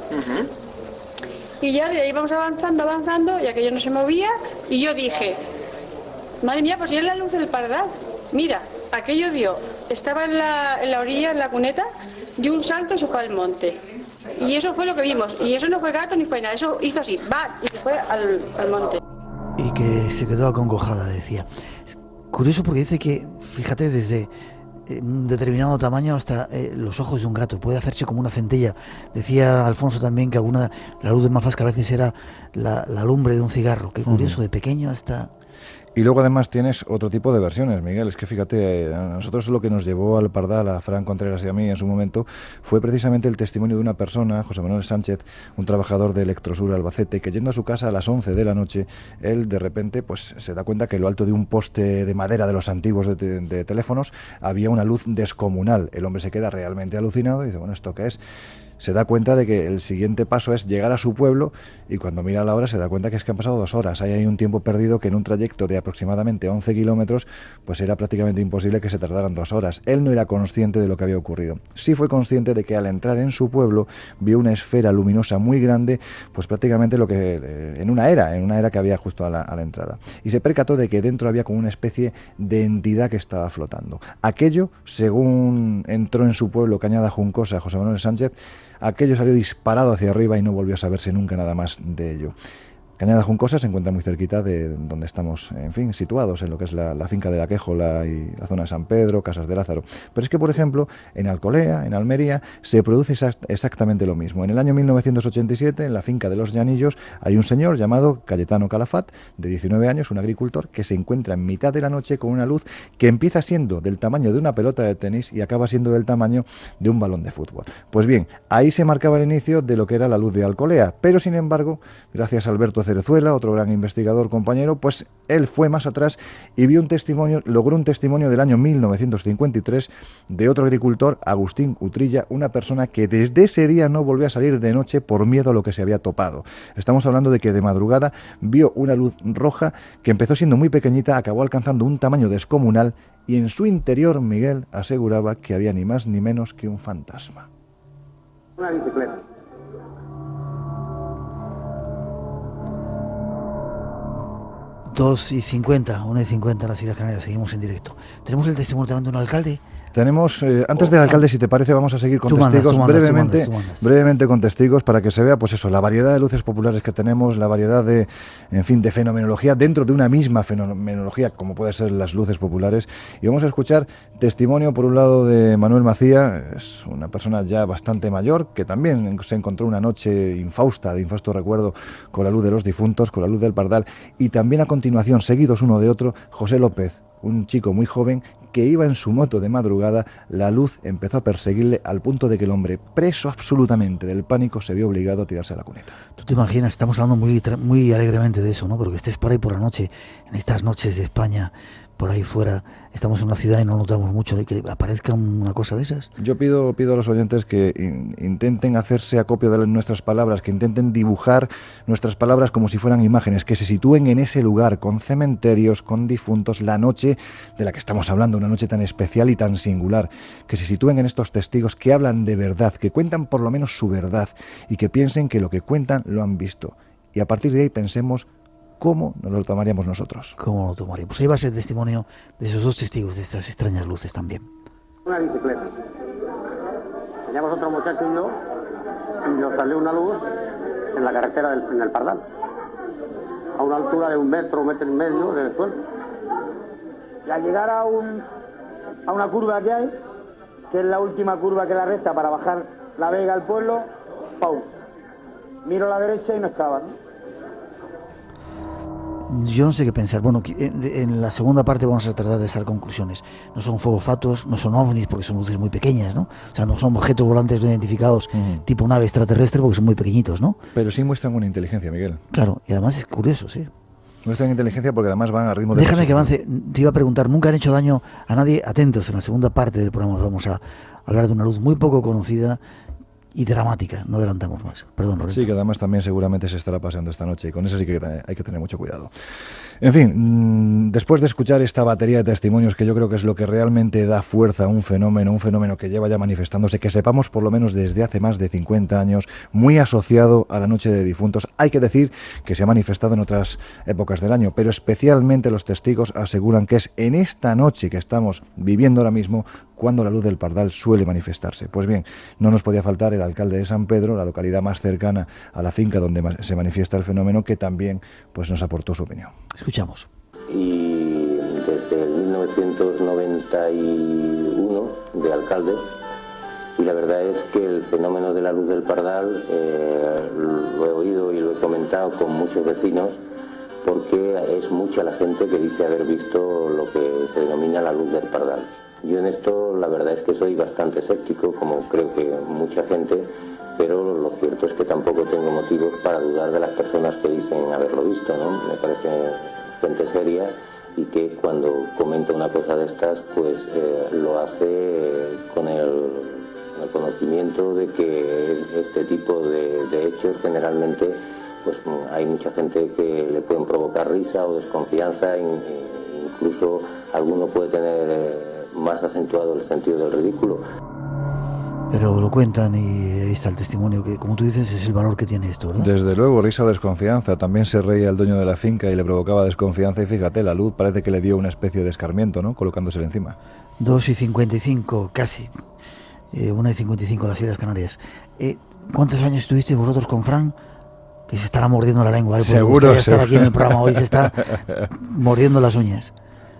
Y ya de ahí vamos avanzando, y aquello no se movía, y yo dije, madre mía, pues si es la luz del Pardal. Mira, aquello estaba en la orilla, en la cuneta, dio un salto y se fue al monte. Y eso fue lo que vimos. Y eso no fue gato ni fue nada. Eso hizo así, ¡va! Y se fue al monte. Y que se quedó acongojada, decía. Es curioso porque dice que, fíjate, desde un determinado tamaño hasta los ojos de un gato. Puede hacerse como una centella. Decía Alfonso también que la luz de Mafasca a veces era la lumbre de un cigarro. Qué curioso, de pequeño hasta... Y luego además tienes otro tipo de versiones, Miguel. Es que fíjate, a nosotros lo que nos llevó al Pardal, a Fran Contreras y a mí en su momento, fue precisamente el testimonio de una persona, José Manuel Sánchez, un trabajador de Electrosur Albacete, que yendo a su casa a las 11 de la noche, él de repente pues se da cuenta que en lo alto de un poste de madera de los antiguos de teléfonos había una luz descomunal. El hombre se queda realmente alucinado y dice, bueno, ¿esto qué es? Se da cuenta de que el siguiente paso es llegar a su pueblo y cuando mira la hora se da cuenta que es que han pasado 2 horas. Ahí hay un tiempo perdido que en un trayecto de aproximadamente 11 kilómetros pues era prácticamente imposible que se tardaran 2 horas. Él no era consciente de lo que había ocurrido. Sí fue consciente de que al entrar en su pueblo vio una esfera luminosa muy grande, pues prácticamente lo que en una era que había justo a la entrada. Y se percató de que dentro había como una especie de entidad que estaba flotando. Aquello, según entró en su pueblo Cañada Juncosa José Manuel Sánchez, aquello salió disparado hacia arriba y no volvió a saberse nunca nada más de ello. Cañada Juncosa se encuentra muy cerquita de donde estamos, en fin, situados, en lo que es la finca de La Quéjola y la zona de San Pedro, Casas de Lázaro. Pero es que, por ejemplo, en Alcolea, en Almería, se produce exactamente lo mismo. En el año 1987, en la finca de Los Llanillos, hay un señor llamado Cayetano Calafat, de 19 años, un agricultor, que se encuentra en mitad de la noche con una luz que empieza siendo del tamaño de una pelota de tenis y acaba siendo del tamaño de un balón de fútbol. Pues bien, ahí se marcaba el inicio de lo que era la luz de Alcolea, pero sin embargo, gracias a Alberto Cerezuela, otro gran investigador compañero, pues él fue más atrás y logró un testimonio del año 1953 de otro agricultor, Agustín Utrilla, una persona que desde ese día no volvió a salir de noche por miedo a lo que se había topado. Estamos hablando de que de madrugada vio una luz roja que empezó siendo muy pequeñita, acabó alcanzando un tamaño descomunal y en su interior Miguel aseguraba que había ni más ni menos que un fantasma. Una bicicleta. Dos y 50, 1:50 en las Islas Canarias, seguimos en directo. Tenemos el testimonio también de un alcalde Tenemos, antes del alcalde, si te parece, vamos a seguir con testigos brevemente con testigos para que se vea, pues eso, la variedad de luces populares que tenemos, la variedad de, en fin, de fenomenología dentro de una misma fenomenología, como puede ser las luces populares. Y vamos a escuchar testimonio, por un lado, de Manuel Macía, es una persona ya bastante mayor, que también se encontró una noche infausta, de infausto recuerdo, con la luz de los difuntos, con la luz del Pardal, y también a continuación, seguidos uno de otro, José López, un chico muy joven que iba en su moto de madrugada. La luz empezó a perseguirle al punto de que el hombre, preso absolutamente del pánico, se vio obligado a tirarse a la cuneta. Tú te imaginas, estamos hablando muy alegremente de eso, ¿no? Pero que estés por ahí por la noche, en estas noches de España, por ahí fuera, estamos en una ciudad y no notamos mucho, ¿no? Que aparezca una cosa de esas. Yo pido a los oyentes que intenten hacerse acopio de nuestras palabras, que intenten dibujar nuestras palabras como si fueran imágenes, que se sitúen en ese lugar, con cementerios, con difuntos, la noche de la que estamos hablando, una noche tan especial y tan singular, que se sitúen en estos testigos que hablan de verdad, que cuentan por lo menos su verdad y que piensen que lo que cuentan lo han visto. Y a partir de ahí pensemos ¿cómo nos lo tomaríamos nosotros? ¿Cómo lo tomaríamos? Ahí va a ser testimonio de esos dos testigos de estas extrañas luces también. Una bicicleta. Teníamos otro muchacho y yo, y nos salió una luz en la carretera en el Pardal, a una altura de 1 metro, 1,5 metros del suelo. Y al llegar a una curva que hay, que es la última curva que la recta para bajar la Vega al pueblo, ¡pum! Miro a la derecha y no estaba, ¿no? Yo no sé qué pensar. Bueno, en la segunda parte vamos a tratar de sacar conclusiones. No son fuegos fatuos, no son ovnis porque son luces muy pequeñas, ¿no? O sea, no son objetos volantes no identificados tipo nave extraterrestre porque son muy pequeñitos, ¿no? Pero sí muestran una inteligencia, Miguel. Claro, y además es curioso, sí. Muestran inteligencia porque además van a ritmo de... Déjame que avance. Te iba a preguntar, ¿nunca han hecho daño a nadie? Atentos, en la segunda parte del programa vamos a hablar de una luz muy poco conocida y dramática, no adelantamos más. Perdón, Lorenzo. Sí, que además también seguramente se estará pasando esta noche y con eso sí que hay que tener mucho cuidado. En fin, después de escuchar esta batería de testimonios, que yo creo que es lo que realmente da fuerza a un fenómeno que lleva ya manifestándose, que sepamos por lo menos desde hace más de 50 años, muy asociado a la Noche de Difuntos. Hay que decir que se ha manifestado en otras épocas del año, pero especialmente los testigos aseguran que es en esta noche que estamos viviendo ahora mismo cuando la luz del Pardal suele manifestarse. Pues bien, no nos podía faltar el alcalde de San Pedro, la localidad más cercana a la finca donde se manifiesta el fenómeno, que también pues nos aportó su opinión. Escuchamos. Y desde el 1991 de alcalde, y la verdad es que el fenómeno de la luz del Pardal lo he oído y lo he comentado con muchos vecinos, porque es mucha la gente que dice haber visto lo que se denomina la luz del Pardal. Yo en esto la verdad es que soy bastante escéptico, como creo que mucha gente, pero lo cierto es que tampoco tengo motivos para dudar de las personas que dicen haberlo visto, ¿no? Me parece gente seria y que cuando comenta una cosa de estas, pues lo hace con el conocimiento de que este tipo de hechos generalmente pues hay mucha gente que le pueden provocar risa o desconfianza, incluso alguno puede tener más acentuado el sentido del ridículo. Pero lo cuentan y ahí está el testimonio, que como tú dices es el valor que tiene esto, ¿verdad? Desde luego, risa o desconfianza. También se reía el dueño de la finca y le provocaba desconfianza, y fíjate, la luz parece que le dio una especie de escarmiento, ¿no? Colocándosele encima. 2:55, casi 1:55 las Islas Canarias. ¿Cuántos años estuviste vosotros con Fran? Que se estará mordiendo la lengua, seguro, estar aquí en el programa hoy, se está mordiendo las uñas.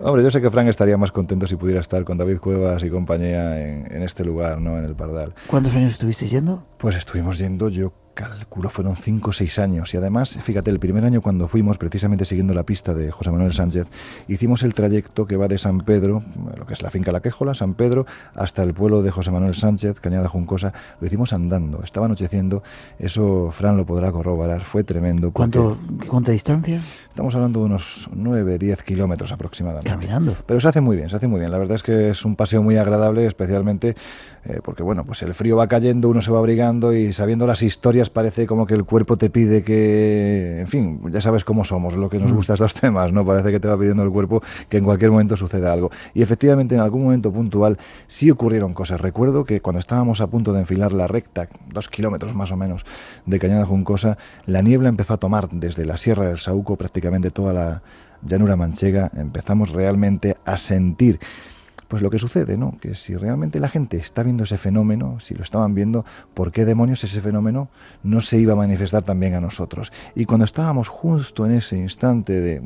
Hombre, yo sé que Fran estaría más contento si pudiera estar con David Cuevas y compañía en este lugar, ¿no? En el Pardal. ¿Cuántos años estuvisteis yendo? Pues estuvimos yendo, yo calculo, fueron 5 o 6 años. Y además, fíjate, el primer año cuando fuimos, precisamente siguiendo la pista de José Manuel Sánchez, hicimos el trayecto que va de San Pedro, lo que es la finca La Quéjola, San Pedro, hasta el pueblo de José Manuel Sánchez, Cañada Juncosa. Lo hicimos andando, estaba anocheciendo, eso Fran lo podrá corroborar, fue tremendo. ¿Cuánta distancia? Estamos hablando de unos 9-10 kilómetros aproximadamente. ¿Caminando? Pero se hace muy bien, se hace muy bien. La verdad es que es un paseo muy agradable, especialmente porque, bueno, pues el frío va cayendo, uno se va abrigando y sabiendo las historias parece como que el cuerpo te pide que, en fin, ya sabes cómo somos, lo que nos gusta estos temas, ¿no? Parece que te va pidiendo el cuerpo que en cualquier momento suceda algo. Y efectivamente en algún momento puntual sí ocurrieron cosas. Recuerdo que cuando estábamos a punto de enfilar la recta, 2 kilómetros más o menos de Cañada Juncosa, la niebla empezó a tomar desde la Sierra del Saúco prácticamente toda la llanura manchega. Empezamos realmente a sentir pues lo que sucede, ¿no? Que si realmente la gente está viendo ese fenómeno, si lo estaban viendo, ¿por qué demonios ese fenómeno no se iba a manifestar también a nosotros? Y cuando estábamos justo en ese instante de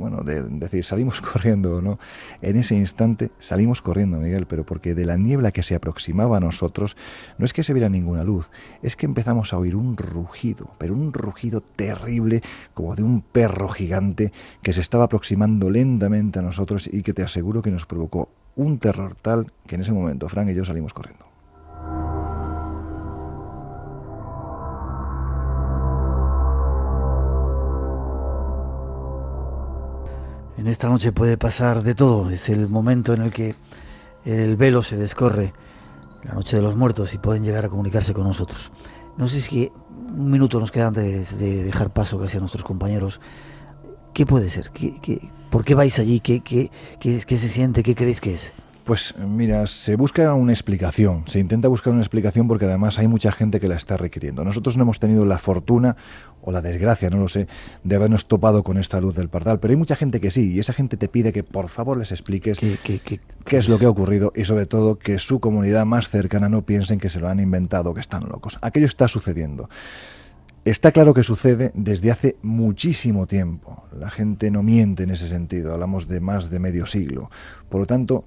decir, salimos corriendo, ¿no? En ese instante salimos corriendo, Miguel, pero porque de la niebla que se aproximaba a nosotros, no es que se viera ninguna luz, es que empezamos a oír un rugido, pero un rugido terrible, como de un perro gigante que se estaba aproximando lentamente a nosotros y que te aseguro que nos provocó un terror tal que en ese momento Fran y yo salimos corriendo. En esta noche puede pasar de todo. Es el momento en el que el velo se descorre, la noche de los muertos, y pueden llegar a comunicarse con nosotros. No sé si un minuto nos queda antes de dejar paso casi a nuestros compañeros. ¿Qué puede ser? ¿Por qué vais allí? ¿Qué se siente? ¿Qué creéis que es? Pues mira, se busca una explicación, se intenta buscar una explicación porque además hay mucha gente que la está requiriendo. Nosotros no hemos tenido la fortuna o la desgracia, no lo sé, de habernos topado con esta luz del Pardal, pero hay mucha gente que sí, y esa gente te pide que por favor les expliques qué es lo que ha ocurrido y sobre todo que su comunidad más cercana no piensen que se lo han inventado, que están locos. Aquello está sucediendo. Está claro que sucede desde hace muchísimo tiempo. La gente no miente en ese sentido, hablamos de más de medio siglo. Por lo tanto,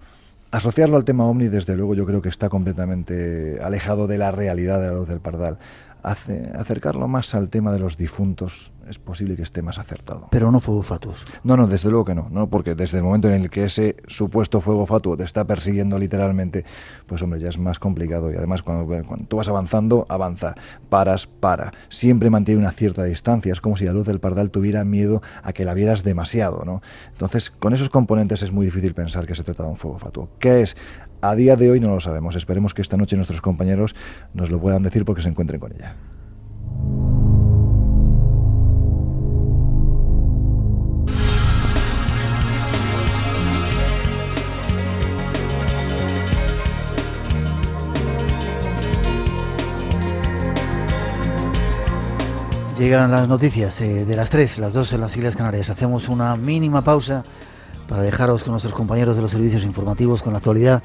asociarlo al tema OVNI, desde luego, yo creo que está completamente alejado de la realidad de la luz del Pardal. Acercarlo más al tema de los difuntos es posible que esté más acertado. Pero no fuego fatuus. No, desde luego que no, porque desde el momento en el que ese supuesto fuego fatuo te está persiguiendo literalmente, pues hombre, ya es más complicado. Y además cuando tú vas avanzando, avanza, para, siempre mantiene una cierta distancia. Es como si la luz del Pardal tuviera miedo a que la vieras demasiado, ¿no? Entonces, con esos componentes es muy difícil pensar que se trata de un fuego fatuo. ¿Qué es? A día de hoy no lo sabemos. Esperemos que esta noche nuestros compañeros nos lo puedan decir porque se encuentren con ella. Llegan las noticias de las 3, las 2 en las Islas Canarias. Hacemos una mínima pausa para dejaros con nuestros compañeros de los servicios informativos con la actualidad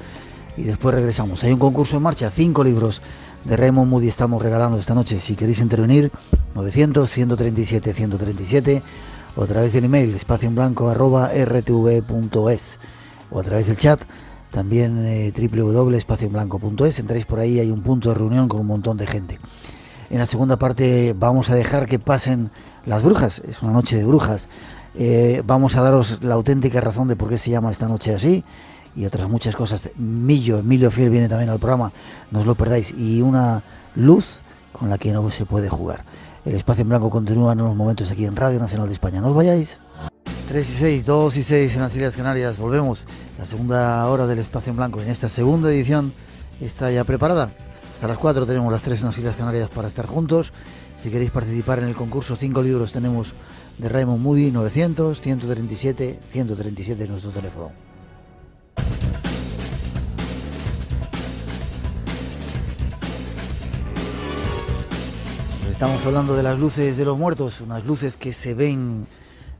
y después regresamos. Hay un concurso en marcha, 5 libros de Raymond Moody estamos regalando esta noche. Si queréis intervenir, 900-137-137 o a través del email espacioenblanco@rtv.es o a través del chat también www.espacioenblanco.es. Entráis por ahí, hay un punto de reunión con un montón de gente. En la segunda parte vamos a dejar que pasen las brujas, es una noche de brujas. Vamos a daros la auténtica razón de por qué se llama esta noche así y otras muchas cosas. Emilio Fiel viene también al programa, no os lo perdáis, y una luz con la que no se puede jugar. El Espacio en Blanco continúa en unos momentos aquí en Radio Nacional de España, no os vayáis. 3 y 6, 2 y 6 en las Islas Canarias, volvemos. La segunda hora del Espacio en Blanco en esta segunda edición está ya preparada. Hasta las 4 tenemos las 3 en las Islas Canarias para estar juntos. Si queréis participar en el concurso, 5 libros tenemos de Raymond Moody, 900-137-137 en nuestro teléfono. Estamos hablando de las luces de los muertos, unas luces que se ven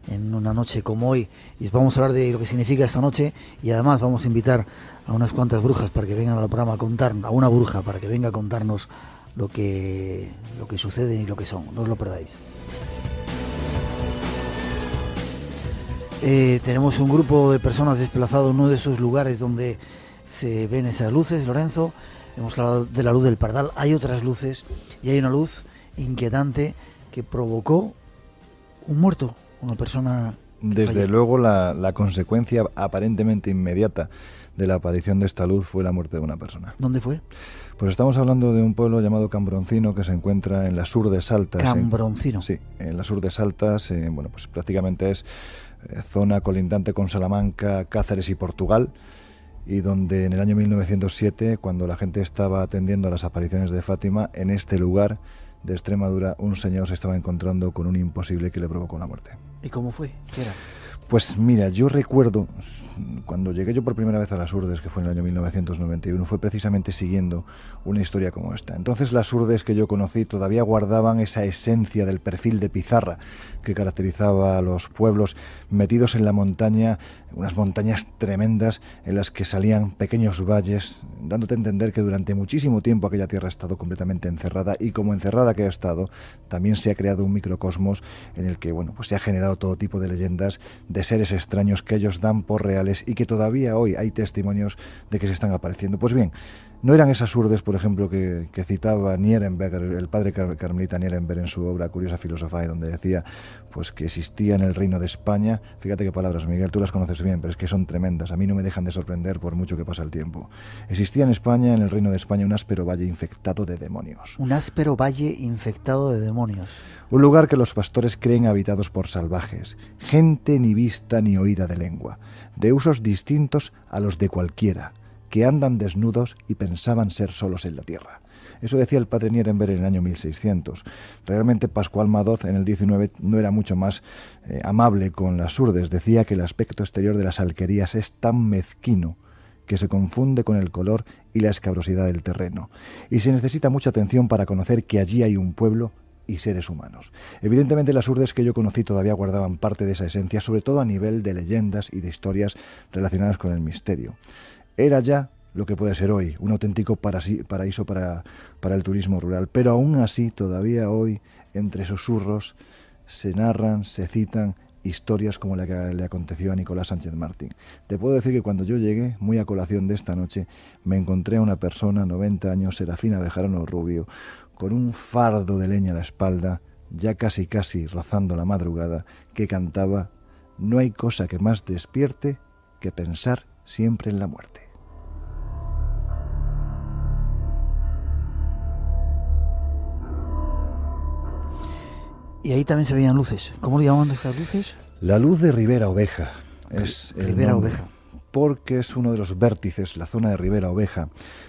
en una noche como hoy, y vamos a hablar de lo que significa esta noche, y además vamos a invitar a unas cuantas brujas para que vengan al programa a contarnos, a una bruja para que venga a contarnos lo que sucede y lo que son, no os lo perdáis. Tenemos un grupo de personas desplazados en uno de esos lugares donde se ven esas luces, Lorenzo. Hemos hablado de la luz del Pardal, hay otras luces y hay una luz inquietante que provocó un muerto, una persona. Desde luego la consecuencia aparentemente inmediata de la aparición de esta luz fue la muerte de una persona. ¿Dónde fue? Pues estamos hablando de un pueblo llamado Cambroncino que se encuentra en la sur de Saltas. Cambroncino. Sí, en la sur de Saltas, bueno, pues prácticamente es zona colindante con Salamanca, Cáceres y Portugal, y donde en el año 1907, cuando la gente estaba atendiendo a las apariciones de Fátima, en este lugar de Extremadura, un señor se estaba encontrando con un imposible que le provocó la muerte. ¿Y cómo fue? ¿Qué era? Pues mira, yo recuerdo cuando llegué yo por primera vez a las Urdes, que fue en el año 1991, fue precisamente siguiendo una historia como esta. Entonces las Urdes que yo conocí todavía guardaban esa esencia del perfil de pizarra que caracterizaba a los pueblos metidos en la montaña, unas montañas tremendas en las que salían pequeños valles, dándote a entender que durante muchísimo tiempo aquella tierra ha estado completamente encerrada, y como encerrada que ha estado, también se ha creado un microcosmos en el que, bueno, pues se ha generado todo tipo de leyendas de seres extraños que ellos dan por reales y que todavía hoy hay testimonios de que se están apareciendo. Pues bien, no eran esas Urdes, por ejemplo, que citaba Nierenberg, el padre carmelita Nierenberg, en su obra Curiosa Filosofía, donde decía pues que existía en el reino de España. Fíjate qué palabras, Miguel, tú las conoces bien, pero es que son tremendas, a mí no me dejan de sorprender por mucho que pasa el tiempo. Existía en España, en el reino de España, un áspero valle infectado de demonios. Un áspero valle infectado de demonios. Un lugar que los pastores creen habitados por salvajes, gente ni vista ni oída de lengua, de usos distintos a los de cualquiera, que andan desnudos y pensaban ser solos en la tierra. Eso decía el padre Nierenberg en el año 1600. Realmente Pascual Madoz en el 19 no era mucho más amable con las Urdes. Decía que el aspecto exterior de las alquerías es tan mezquino que se confunde con el color y la escabrosidad del terreno, y se necesita mucha atención para conocer que allí hay un pueblo y seres humanos. Evidentemente las Urdes que yo conocí todavía guardaban parte de esa esencia, sobre todo a nivel de leyendas y de historias relacionadas con el misterio. Era ya lo que puede ser hoy, un auténtico paraíso para el turismo rural, pero aún así todavía hoy entre susurros se narran, se citan historias como la que le aconteció a Nicolás Sánchez Martín. Te puedo decir que cuando yo llegué, muy a colación de esta noche, me encontré a una persona, 90 años, Serafina Bejarano Rubio, con un fardo de leña a la espalda, ya casi rozando la madrugada, que cantaba: no hay cosa que más despierte que pensar siempre en la muerte. Y ahí también se veían luces. ¿Cómo le llaman estas luces? La luz de Ribera Oveja es el Ribera nombre, Oveja. Porque es uno de los vértices, la zona de Ribera Oveja,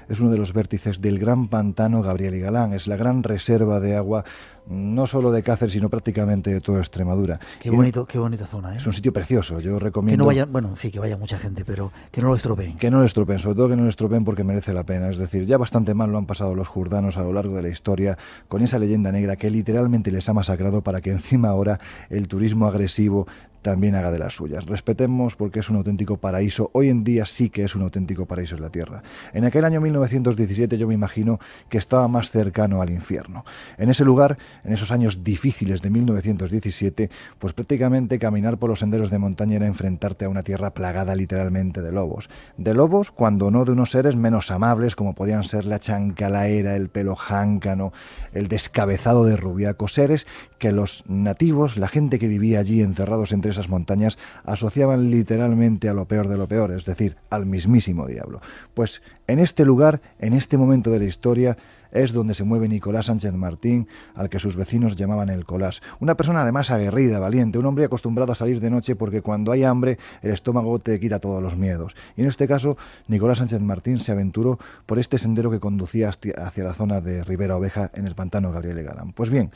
es uno de los vértices del gran pantano Gabriel y Galán. Es la gran reserva de agua, no solo de Cáceres, sino prácticamente de toda Extremadura. Qué bonita zona, ¿eh? Es un sitio precioso, yo recomiendo... Que no vaya, bueno, sí, que vaya mucha gente, pero que no lo estropeen. Que no lo estropeen, sobre todo que no lo estropeen porque merece la pena. Es decir, ya bastante mal lo han pasado los jurdanos a lo largo de la historia, con esa leyenda negra que literalmente les ha masacrado, para que encima ahora el turismo agresivo también haga de las suyas. Respetemos, porque es un auténtico paraíso. Hoy en día sí que es un auténtico paraíso en la tierra. En aquel año 1917 yo me imagino que estaba más cercano al infierno. En ese lugar, en esos años difíciles de 1917, pues prácticamente caminar por los senderos de montaña era enfrentarte a una tierra plagada literalmente de lobos. De lobos, cuando no de unos seres menos amables, como podían ser la chancalaera, el pelo jáncano, el descabezado de Rubiaco, seres que los nativos, la gente que vivía allí encerrados entre esas montañas, asociaban literalmente a lo peor de lo peor, es decir, al mismísimo diablo. Pues en este lugar, en este momento de la historia, es donde se mueve Nicolás Sánchez Martín, al que sus vecinos llamaban el Colás. Una persona además aguerrida, valiente, un hombre acostumbrado a salir de noche porque cuando hay hambre el estómago te quita todos los miedos. Y en este caso, Nicolás Sánchez Martín se aventuró por este sendero que conducía hacia la zona de Ribera Oveja en el pantano Gabriel y Galán. Pues bien,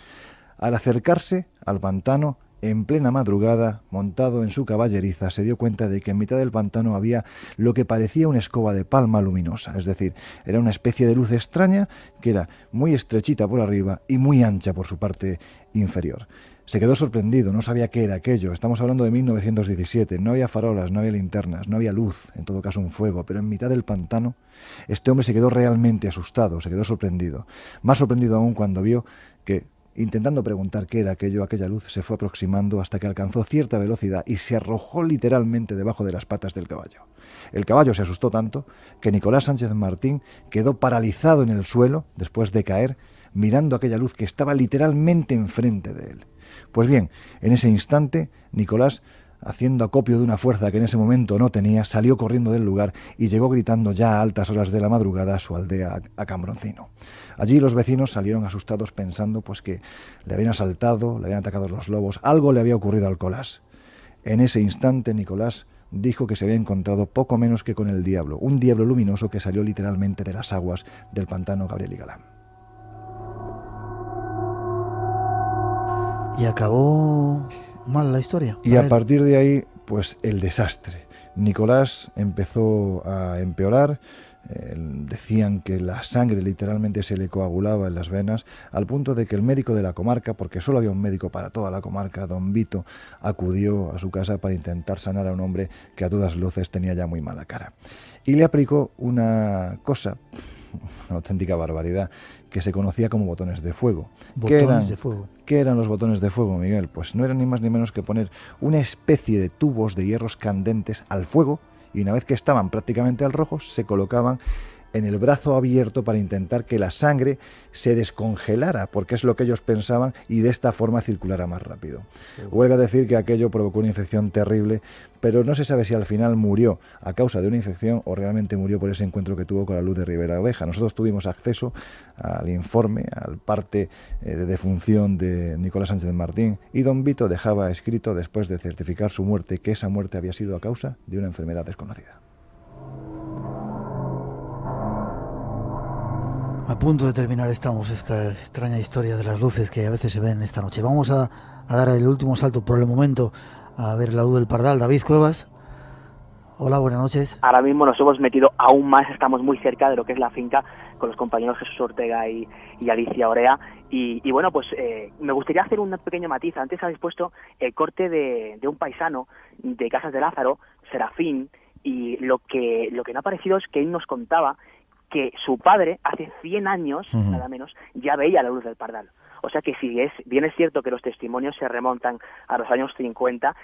al acercarse al pantano, en plena madrugada, montado en su caballeriza, se dio cuenta de que en mitad del pantano había lo que parecía una escoba de palma luminosa, es decir, era una especie de luz extraña que era muy estrechita por arriba y muy ancha por su parte inferior. Se quedó sorprendido, no sabía qué era aquello. Estamos hablando de 1917, no había farolas, no había linternas, no había luz, en todo caso un fuego, pero en mitad del pantano este hombre se quedó realmente asustado, se quedó sorprendido. Más sorprendido aún cuando vio que, intentando preguntar qué era aquello, aquella luz se fue aproximando hasta que alcanzó cierta velocidad y se arrojó literalmente debajo de las patas del caballo. El caballo se asustó tanto que Nicolás Sánchez Martín quedó paralizado en el suelo después de caer, mirando aquella luz que estaba literalmente enfrente de él. Pues bien, en ese instante, Nicolás, haciendo acopio de una fuerza que en ese momento no tenía, salió corriendo del lugar y llegó gritando ya a altas horas de la madrugada a su aldea, a Cambroncino. Allí los vecinos salieron asustados pensando pues que le habían asaltado, le habían atacado los lobos, algo le había ocurrido al Colás. En ese instante Nicolás dijo que se había encontrado poco menos que con el diablo, un diablo luminoso que salió literalmente de las aguas del pantano Gabriel y Galán. Y acabó mal la historia. Y a partir de ahí, pues el desastre. Nicolás empezó a empeorar. Decían que la sangre literalmente se le coagulaba en las venas, al punto de que el médico de la comarca, porque solo había un médico para toda la comarca, don Vito, acudió a su casa para intentar sanar a un hombre que a todas luces tenía ya muy mala cara. Y le aplicó una cosa, una auténtica barbaridad, que se conocía como botones de fuego. ¿Qué eran los botones de fuego, Miguel? Pues no eran ni más ni menos que poner una especie de tubos de hierros candentes al fuego, y una vez que estaban prácticamente al rojo, se colocaban en el brazo abierto para intentar que la sangre se descongelara, porque es lo que ellos pensaban, y de esta forma circulara más rápido. Huelga decir que aquello provocó una infección terrible, pero no se sabe si al final murió a causa de una infección o realmente murió por ese encuentro que tuvo con la luz de Ribera Oveja. Nosotros tuvimos acceso al informe, al parte de defunción de Nicolás Sánchez Martín, y don Vito dejaba escrito, después de certificar su muerte, que esa muerte había sido a causa de una enfermedad desconocida. A punto de terminar estamos esta extraña historia de las luces que a veces se ven esta noche. Vamos a dar el último salto por el momento a ver la luz del Pardal. David Cuevas. Hola, buenas noches. Ahora mismo nos hemos metido aún más, estamos muy cerca de lo que es la finca con los compañeros Jesús Ortega y Alicia Orea. Y bueno, pues me gustaría hacer un pequeño matiz. Antes habéis puesto el corte de un paisano de Casas de Lázaro, Serafín, y lo que no ha parecido es que él nos contaba que su padre hace 100 años, nada menos, ya veía la luz del Pardal. O sea que si bien es cierto que los testimonios se remontan a los años 50,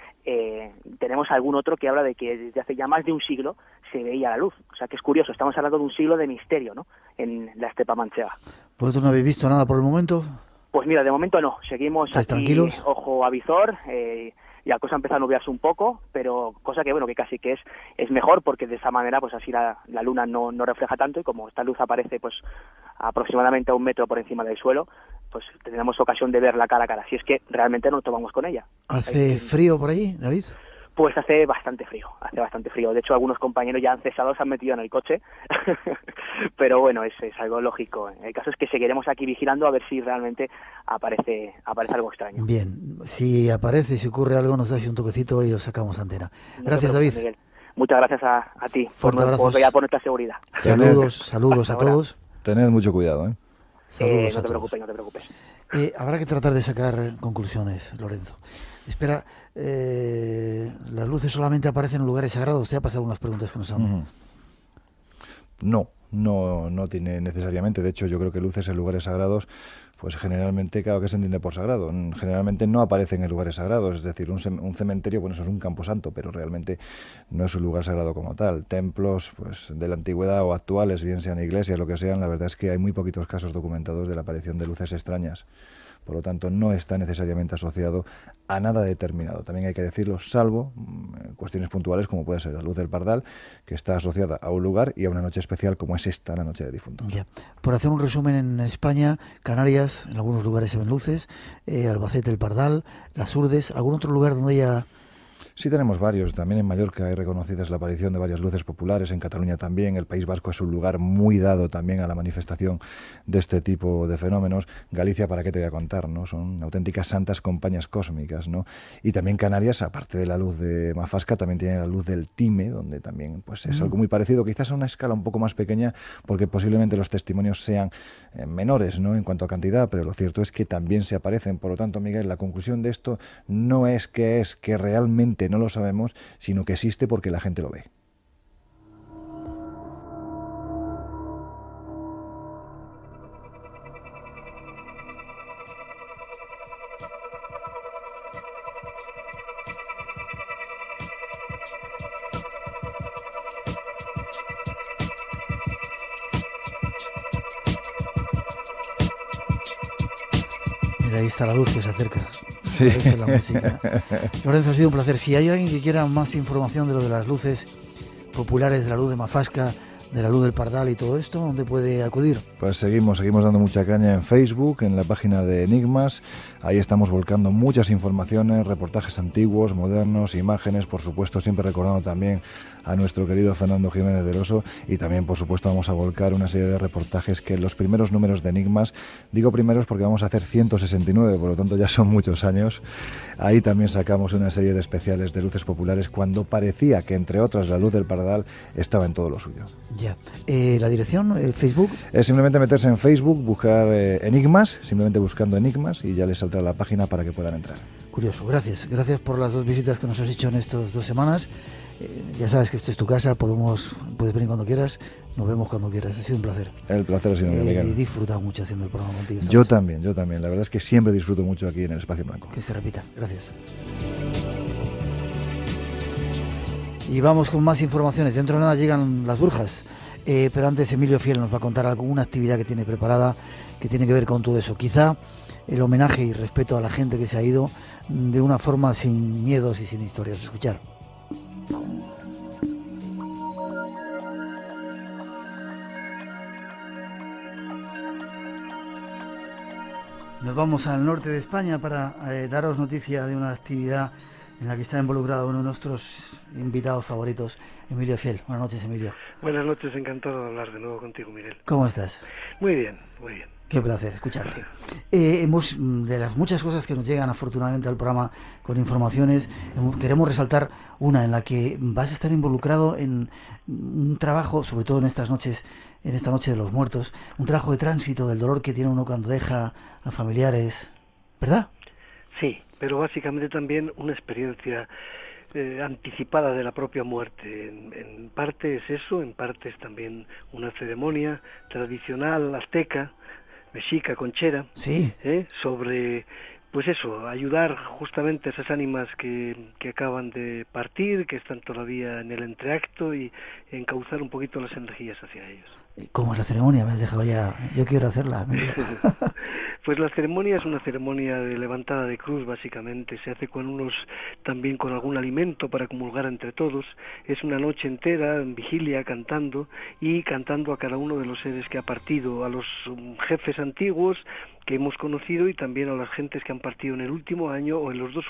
tenemos algún otro que habla de que desde hace ya más de un siglo se veía la luz. O sea que es curioso, estamos hablando de un siglo de misterio, ¿no?, en la estepa manchega. ¿Vosotros no habéis visto nada por el momento? Pues mira, de momento no, seguimos aquí tranquilos, ojo a visor, y la cosa empieza a nublarse un poco, pero cosa que bueno, que casi que es mejor, porque de esa manera pues así la luna no refleja tanto, y como esta luz aparece pues aproximadamente a 1 metro por encima del suelo, pues tenemos ocasión de verla cara a cara, si es que realmente nos tomamos con ella. ¿Hace frío por allí, David? Pues hace bastante frío. De hecho, algunos compañeros ya han cesado, se han metido en el coche, pero bueno, es algo lógico. El caso es que seguiremos aquí vigilando a ver si realmente aparece algo extraño. Bien, si aparece, si ocurre algo, nos dais un toquecito y os sacamos antena. Gracias, David. Miguel. Muchas gracias a ti por nuestra seguridad. Saludos a todos. Tened mucho cuidado, ¿eh? Saludos no a te todos. preocupes, no te preocupes. Habrá que tratar de sacar conclusiones, Lorenzo. Espera, las luces solamente aparecen en lugares sagrados. ¿Te ha pasado unas preguntas que nos han... No tiene necesariamente. De hecho, yo creo que luces en lugares sagrados, pues generalmente, claro, que se entiende por sagrado. Generalmente no aparecen en lugares sagrados. Es decir, un cementerio, bueno, eso es un camposanto, pero realmente no es un lugar sagrado como tal. Templos, pues de la antigüedad o actuales, bien sean iglesias, lo que sean, la verdad es que hay muy poquitos casos documentados de la aparición de luces extrañas. Por lo tanto, no está necesariamente asociado a nada determinado. También hay que decirlo, salvo cuestiones puntuales como puede ser la luz del Pardal, que está asociada a un lugar y a una noche especial como es esta, la noche de difuntos. Ya. Por hacer un resumen, en España, Canarias, en algunos lugares se ven luces, Albacete, el Pardal, las Urdes, ¿algún otro lugar donde haya...? Sí, tenemos varios. También en Mallorca hay reconocidas la aparición de varias luces populares, en Cataluña también. El País Vasco es un lugar muy dado también a la manifestación de este tipo de fenómenos. Galicia, ¿para qué te voy a contar?, ¿no? Son auténticas santas compañías cósmicas, ¿no? Y también Canarias, aparte de la luz de Mafasca, también tiene la luz del Time, donde también pues es algo muy parecido, quizás a una escala un poco más pequeña, porque posiblemente los testimonios sean menores, ¿no?, en cuanto a cantidad, pero lo cierto es que también se aparecen. Por lo tanto, Miguel, la conclusión de esto no es que realmente no lo sabemos, sino que existe porque la gente lo ve. Mira, ahí está la luz que se acerca. Sí. La música. Lorenzo, ha sido un placer. Si hay alguien que quiera más información de lo de las luces populares, de la luz de Mafasca, de la luz del Pardal y todo esto, ¿dónde puede acudir? Pues seguimos dando mucha caña en Facebook, en la página de Enigmas. Ahí estamos volcando muchas informaciones, reportajes antiguos, modernos, imágenes, por supuesto, siempre recordando también a nuestro querido Fernando Jiménez del Oso, y también, por supuesto, vamos a volcar una serie de reportajes que los primeros números de Enigmas, digo primeros porque vamos a hacer 169, por lo tanto ya son muchos años. Ahí también sacamos una serie de especiales de luces populares cuando parecía que, entre otras, la luz del Pardal estaba en todo lo suyo. Ya. ¿La dirección, el Facebook? Es simplemente meterse en Facebook, buscar Enigmas, simplemente buscando Enigmas, y ya les saldrá la página para que puedan entrar. Curioso, gracias por las 2 visitas que nos has hecho en estas 2 semanas. Ya sabes que esto es tu casa, puedes venir cuando quieras, nos vemos cuando quieras, ha sido un placer. El placer ha sido mío, Miguel. He disfrutado mucho haciendo el programa contigo. Yo también, la verdad es que siempre disfruto mucho aquí en el Espacio Blanco. Que se repita, gracias. Y vamos con más informaciones, dentro de nada llegan las brujas, pero antes Emilio Fiel nos va a contar alguna actividad que tiene preparada, que tiene que ver con todo eso. Quizá el homenaje y respeto a la gente que se ha ido de una forma sin miedos y sin historias. Escuchar. Nos vamos al norte de España para daros noticia de una actividad en la que está involucrado uno de nuestros invitados favoritos, Emilio Fiel. Buenas noches, Emilio. Buenas noches, encantado de hablar de nuevo contigo, Miguel. ¿Cómo estás? Muy bien, muy bien. Qué placer escucharte. De las muchas cosas que nos llegan afortunadamente al programa con informaciones, queremos resaltar una en la que vas a estar involucrado en un trabajo, sobre todo en estas noches, en esta noche de los muertos, un trabajo de tránsito del dolor que tiene uno cuando deja a familiares, ¿verdad? Sí, pero básicamente también una experiencia anticipada de la propia muerte. En parte es eso, en parte es también una ceremonia tradicional azteca, mexica, conchera, sí, sobre, pues eso, ayudar justamente a esas ánimas que acaban de partir, que están todavía en el entreacto, y encauzar un poquito las energías hacia ellos. ¿Cómo es la ceremonia? Me has dejado ya, yo quiero hacerla. Pues la ceremonia es una ceremonia de levantada de cruz, básicamente. Se hace también con algún alimento para comulgar entre todos. Es una noche entera en vigilia cantando a cada uno de los seres que ha partido, a los jefes antiguos que hemos conocido y también a las gentes que han partido en el último año o en los 3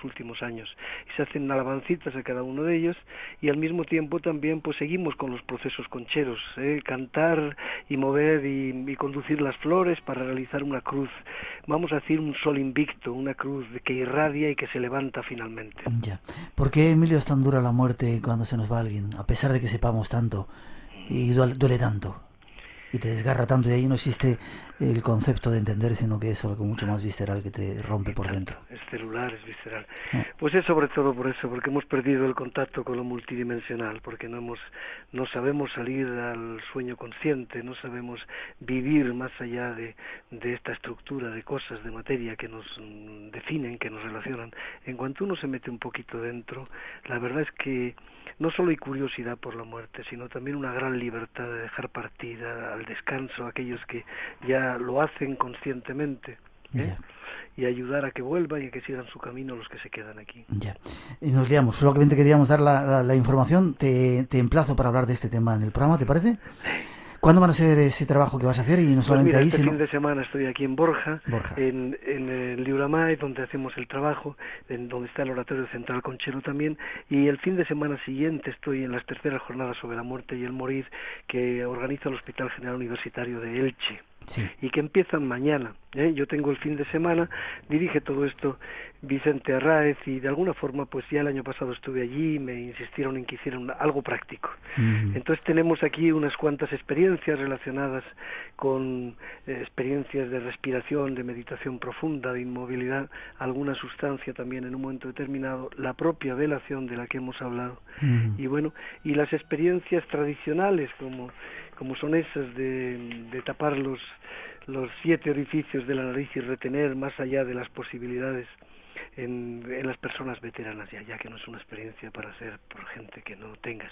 últimos años. Y se hacen alabancitas a cada uno de ellos, y al mismo tiempo también pues seguimos con los procesos concheros, cantar y mover y conducir las flores para realizar una cruz. Vamos a decir un sol invicto, una cruz que irradia y que se levanta finalmente. Ya. ¿Por qué, Emilio, es tan dura la muerte cuando se nos va alguien? A pesar de que sepamos tanto y duele tanto y te desgarra tanto, y ahí no existe el concepto de entender, sino que es algo mucho más visceral que te rompe por dentro. Es celular, es visceral. Pues es sobre todo por eso, porque hemos perdido el contacto con lo multidimensional, porque no sabemos salir al sueño consciente, no sabemos vivir más allá de esta estructura de cosas, de materia que nos definen, que nos relacionan. En cuanto uno se mete un poquito dentro, la verdad es que no solo hay curiosidad por la muerte, sino también una gran libertad de dejar partir al descanso a aquellos que ya lo hacen conscientemente, y ayudar a que vuelvan y a que sigan su camino los que se quedan aquí. Ya. Y nos liamos, solamente queríamos dar la información. Te emplazo para hablar de este tema en el programa, ¿te parece? ¿Cuándo van a hacer ese trabajo que vas a hacer? Y no solamente pues mira, ahí, este sino... fin de semana estoy aquí en Borja. En el Liuramay, donde hacemos el trabajo, donde está el Oratorio Central Conchero también, y el fin de semana siguiente estoy en las 3ª jornadas sobre la muerte y el morir que organiza el Hospital General Universitario de Elche. Sí. Y que empiezan mañana. Yo tengo el fin de semana, dirige todo esto Vicente Arráez, y de alguna forma pues ya el año pasado estuve allí, me insistieron en que hicieran algo práctico. Entonces tenemos aquí unas cuantas experiencias relacionadas con experiencias de respiración, de meditación profunda, de inmovilidad, alguna sustancia también en un momento determinado, la propia velación de la que hemos hablado, y bueno, y las experiencias tradicionales como son esas de tapar los 7 orificios de la nariz y retener más allá de las posibilidades en las personas veteranas, ya que no es una experiencia para hacer por gente que no tenga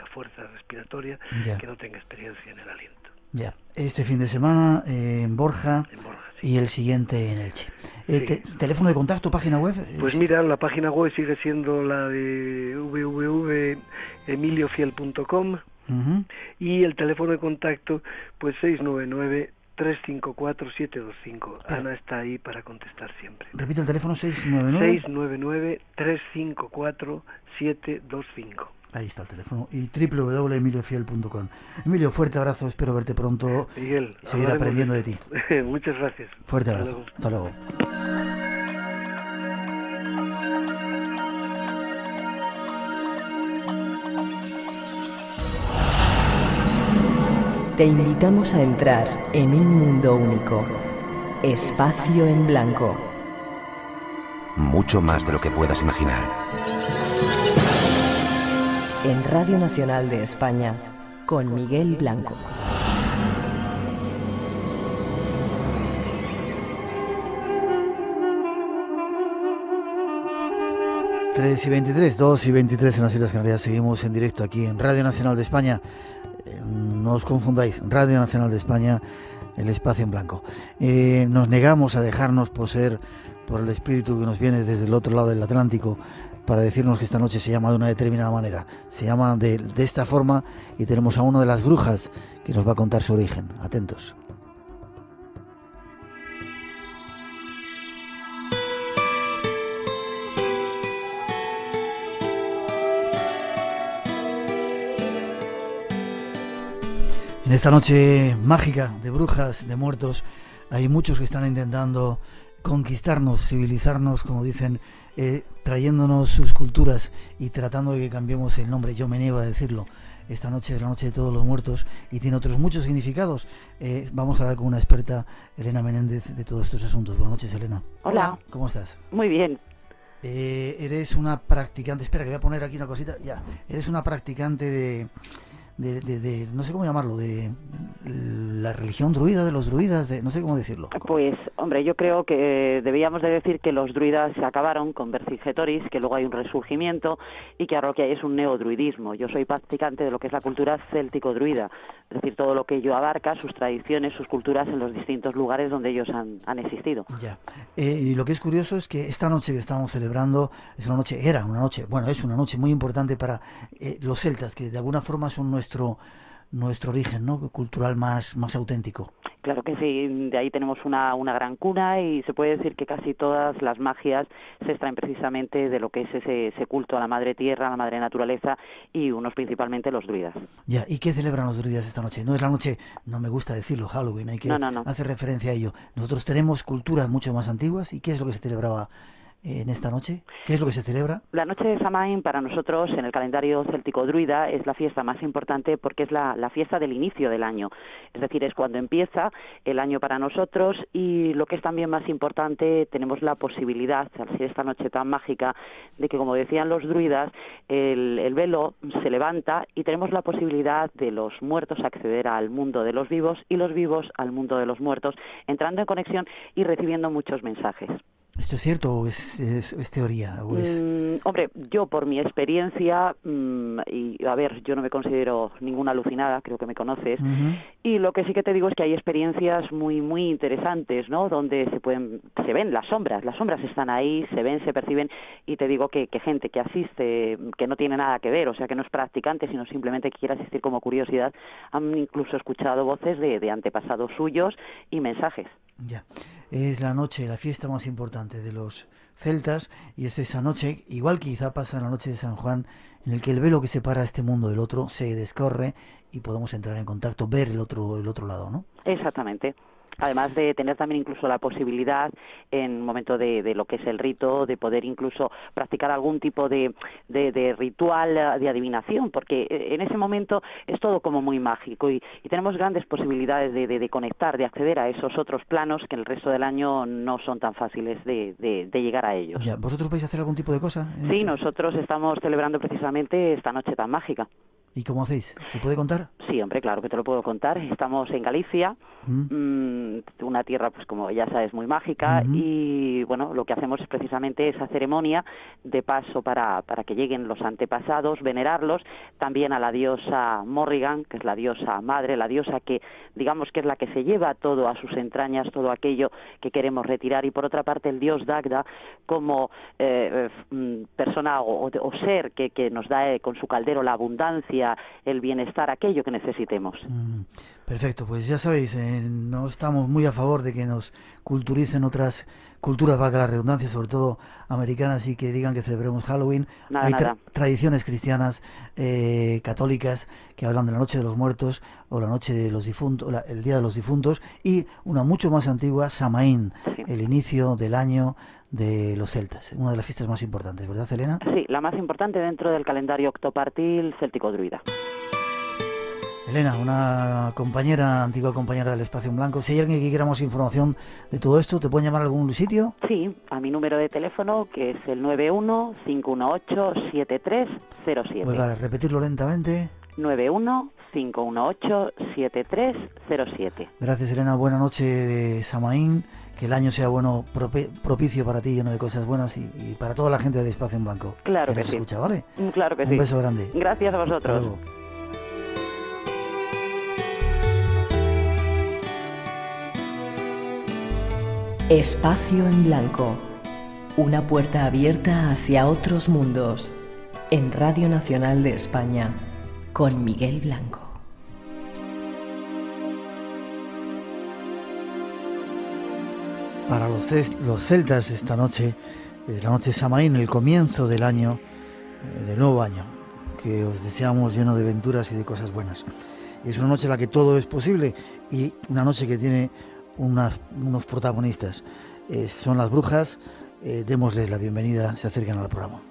fuerza respiratoria, que no tenga experiencia en el aliento. Ya, este fin de semana en Borja, sí. Y el siguiente en Elche. Sí. ¿Teléfono de contacto, página web? Pues mira, la página web sigue siendo la de www.emiliofiel.com. Y el teléfono de contacto, pues 699-354-725. Ana está ahí para contestar siempre. Repite el teléfono, 699. 699-354-725. Ahí está el teléfono. Y www.emiliofiel.com. Emilio, fuerte abrazo, espero verte pronto. Miguel, y seguir aprendiendo de ti. Muchas gracias. Fuerte abrazo. Hasta luego. Te invitamos a entrar en un mundo único. Espacio en blanco. Mucho más de lo que puedas imaginar. En Radio Nacional de España, con Miguel Blanco. Tres y 23, 2 y 23 en las Islas Canarias. Seguimos en directo aquí en Radio Nacional de España. No os confundáis, Radio Nacional de España, el espacio en blanco. Nos negamos a dejarnos poseer por el espíritu que nos viene desde el otro lado del Atlántico para decirnos que esta noche se llama de una determinada manera. Se llama de esta forma y tenemos a una de las brujas que nos va a contar su origen. Atentos. En esta noche mágica de brujas, de muertos, hay muchos que están intentando conquistarnos, civilizarnos, como dicen, trayéndonos sus culturas y tratando de que cambiemos el nombre. Yo me niego a decirlo. Esta noche es la noche de todos los muertos y tiene otros muchos significados. Vamos a hablar con una experta, Elena Menéndez, de todos estos asuntos. Buenas noches, Elena. Hola. ¿Cómo estás? Muy bien. Eres una practicante, espera que voy a poner aquí una cosita, ya. Eres una practicante de no sé cómo llamarlo, de la religión druida, de los druidas, no sé cómo decirlo. Pues, hombre, yo creo que debíamos de decir que los druidas se acabaron con Vercingetorix, que luego hay un resurgimiento y que ahora lo que hay es un neodruidismo. Yo soy practicante de lo que es la cultura céltico-druida, es decir, todo lo que ello abarca, sus tradiciones, sus culturas en los distintos lugares donde ellos han existido. Ya. Y lo que es curioso es que esta noche que estamos celebrando es una noche muy importante para los celtas, que de alguna forma son nuestro origen, ¿no?, cultural más auténtico. Claro que sí, de ahí tenemos una gran cuna y se puede decir que casi todas las magias se extraen precisamente de lo que es ese culto a la madre tierra, a la madre naturaleza y unos principalmente los druidas. Ya, ¿y qué celebran los druidas esta noche? No es la noche, no me gusta decirlo, Halloween, hay que hacer referencia a ello. Nosotros tenemos culturas mucho más antiguas. ¿Y qué es lo que se celebraba en esta noche? ¿Qué es lo que se celebra? La noche de Samhain para nosotros en el calendario céltico druida es la fiesta más importante porque es la fiesta del inicio del año, es decir, es cuando empieza el año para nosotros y lo que es también más importante, tenemos la posibilidad, al ser esta noche tan mágica, de que como decían los druidas, el velo se levanta y tenemos la posibilidad de los muertos acceder al mundo de los vivos y los vivos al mundo de los muertos, entrando en conexión y recibiendo muchos mensajes. ¿Esto es cierto o es teoría? O es... Hombre, yo por mi experiencia, y a ver, yo no me considero ninguna alucinada, creo que me conoces, y lo que sí que te digo es que hay experiencias muy interesantes, ¿no?, donde se ven las sombras están ahí, se ven, se perciben, y te digo que gente que asiste, que no tiene nada que ver, o sea, que no es practicante, sino simplemente que quiere asistir como curiosidad, han incluso escuchado voces de antepasados suyos y mensajes. Ya, es la noche, la fiesta más importante de los celtas y es esa noche, igual que quizá pasa en la noche de San Juan, en el que el velo que separa este mundo del otro se descorre y podemos entrar en contacto, ver el otro lado, ¿no? Exactamente. Además de tener también incluso la posibilidad en un momento de lo que es el rito, de poder incluso practicar algún tipo de ritual de adivinación, porque en ese momento es todo como muy mágico y tenemos grandes posibilidades de conectar, de acceder a esos otros planos que el resto del año no son tan fáciles de llegar a ellos. Ya, ¿vosotros vais a hacer algún tipo de cosa? Sí, nosotros estamos celebrando precisamente esta noche tan mágica. ¿Y cómo hacéis? ¿Se puede contar? Sí, hombre, claro que te lo puedo contar. Estamos en Galicia, una tierra, pues como ya sabes, muy mágica, y bueno, lo que hacemos es precisamente esa ceremonia de paso para que lleguen los antepasados, venerarlos, también a la diosa Morrigan, que es la diosa madre, la diosa que digamos que es la que se lleva todo a sus entrañas, todo aquello que queremos retirar, y por otra parte el dios Dagda como persona o ser que nos da con su caldero la abundancia alegría, el bienestar, aquello que necesitemos. Perfecto, pues ya sabéis, no estamos muy a favor de que nos culturicen otras culturas, valga la redundancia, sobre todo americanas, y que digan que celebremos Halloween. Hay tradiciones cristianas, católicas, que hablan de la Noche de los Muertos o la Noche de los Difuntos, el Día de los Difuntos, y una mucho más antigua, Samaín, el inicio del año de los celtas, una de las fiestas más importantes, ¿verdad, Elena? Sí, la más importante dentro del calendario octopartil céltico-druida. Elena, una antigua compañera del Espacio en Blanco. Si hay alguien que quiera más información de todo esto, ¿te pueden llamar a algún sitio? Sí, a mi número de teléfono, que es el 91-518-7307. Pues vale, repetirlo lentamente. 91-518-7307. Gracias, Elena. Buena noche de Samaín. Que el año sea bueno, propicio para ti, lleno de cosas buenas y para toda la gente del Espacio en Blanco. Claro que sí. Escucha, ¿vale? Claro que sí. Un beso grande. Gracias a vosotros. Hasta luego. Espacio en Blanco. Una puerta abierta hacia otros mundos. En Radio Nacional de España. Con Miguel Blanco. Para los celtas esta noche es la noche de Samaín, el comienzo del año, del nuevo año, que os deseamos lleno de aventuras y de cosas buenas. Y es una noche en la que todo es posible y una noche que tiene unos protagonistas. Son las brujas, démosles la bienvenida, se acercan al programa.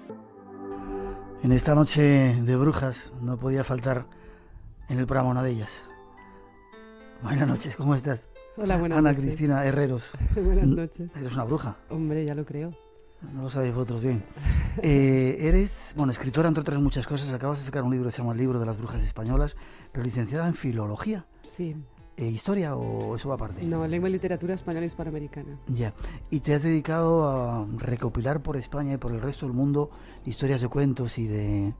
En esta noche de brujas no podía faltar en el programa una de ellas. Buenas noches, ¿cómo estás? Hola, buenas Ana noches. Cristina Herreros. Buenas noches. Eres una bruja. Hombre, ya lo creo. No lo sabéis vosotros bien. Eres, escritora, entre otras muchas cosas. Acabas de sacar un libro que se llama El libro de las brujas españolas, pero licenciada en filología. Sí. ¿Historia o eso va aparte? No, lengua y literatura española y hispanoamericana. Ya. Y te has dedicado a recopilar por España y por el resto del mundo historias de cuentos y de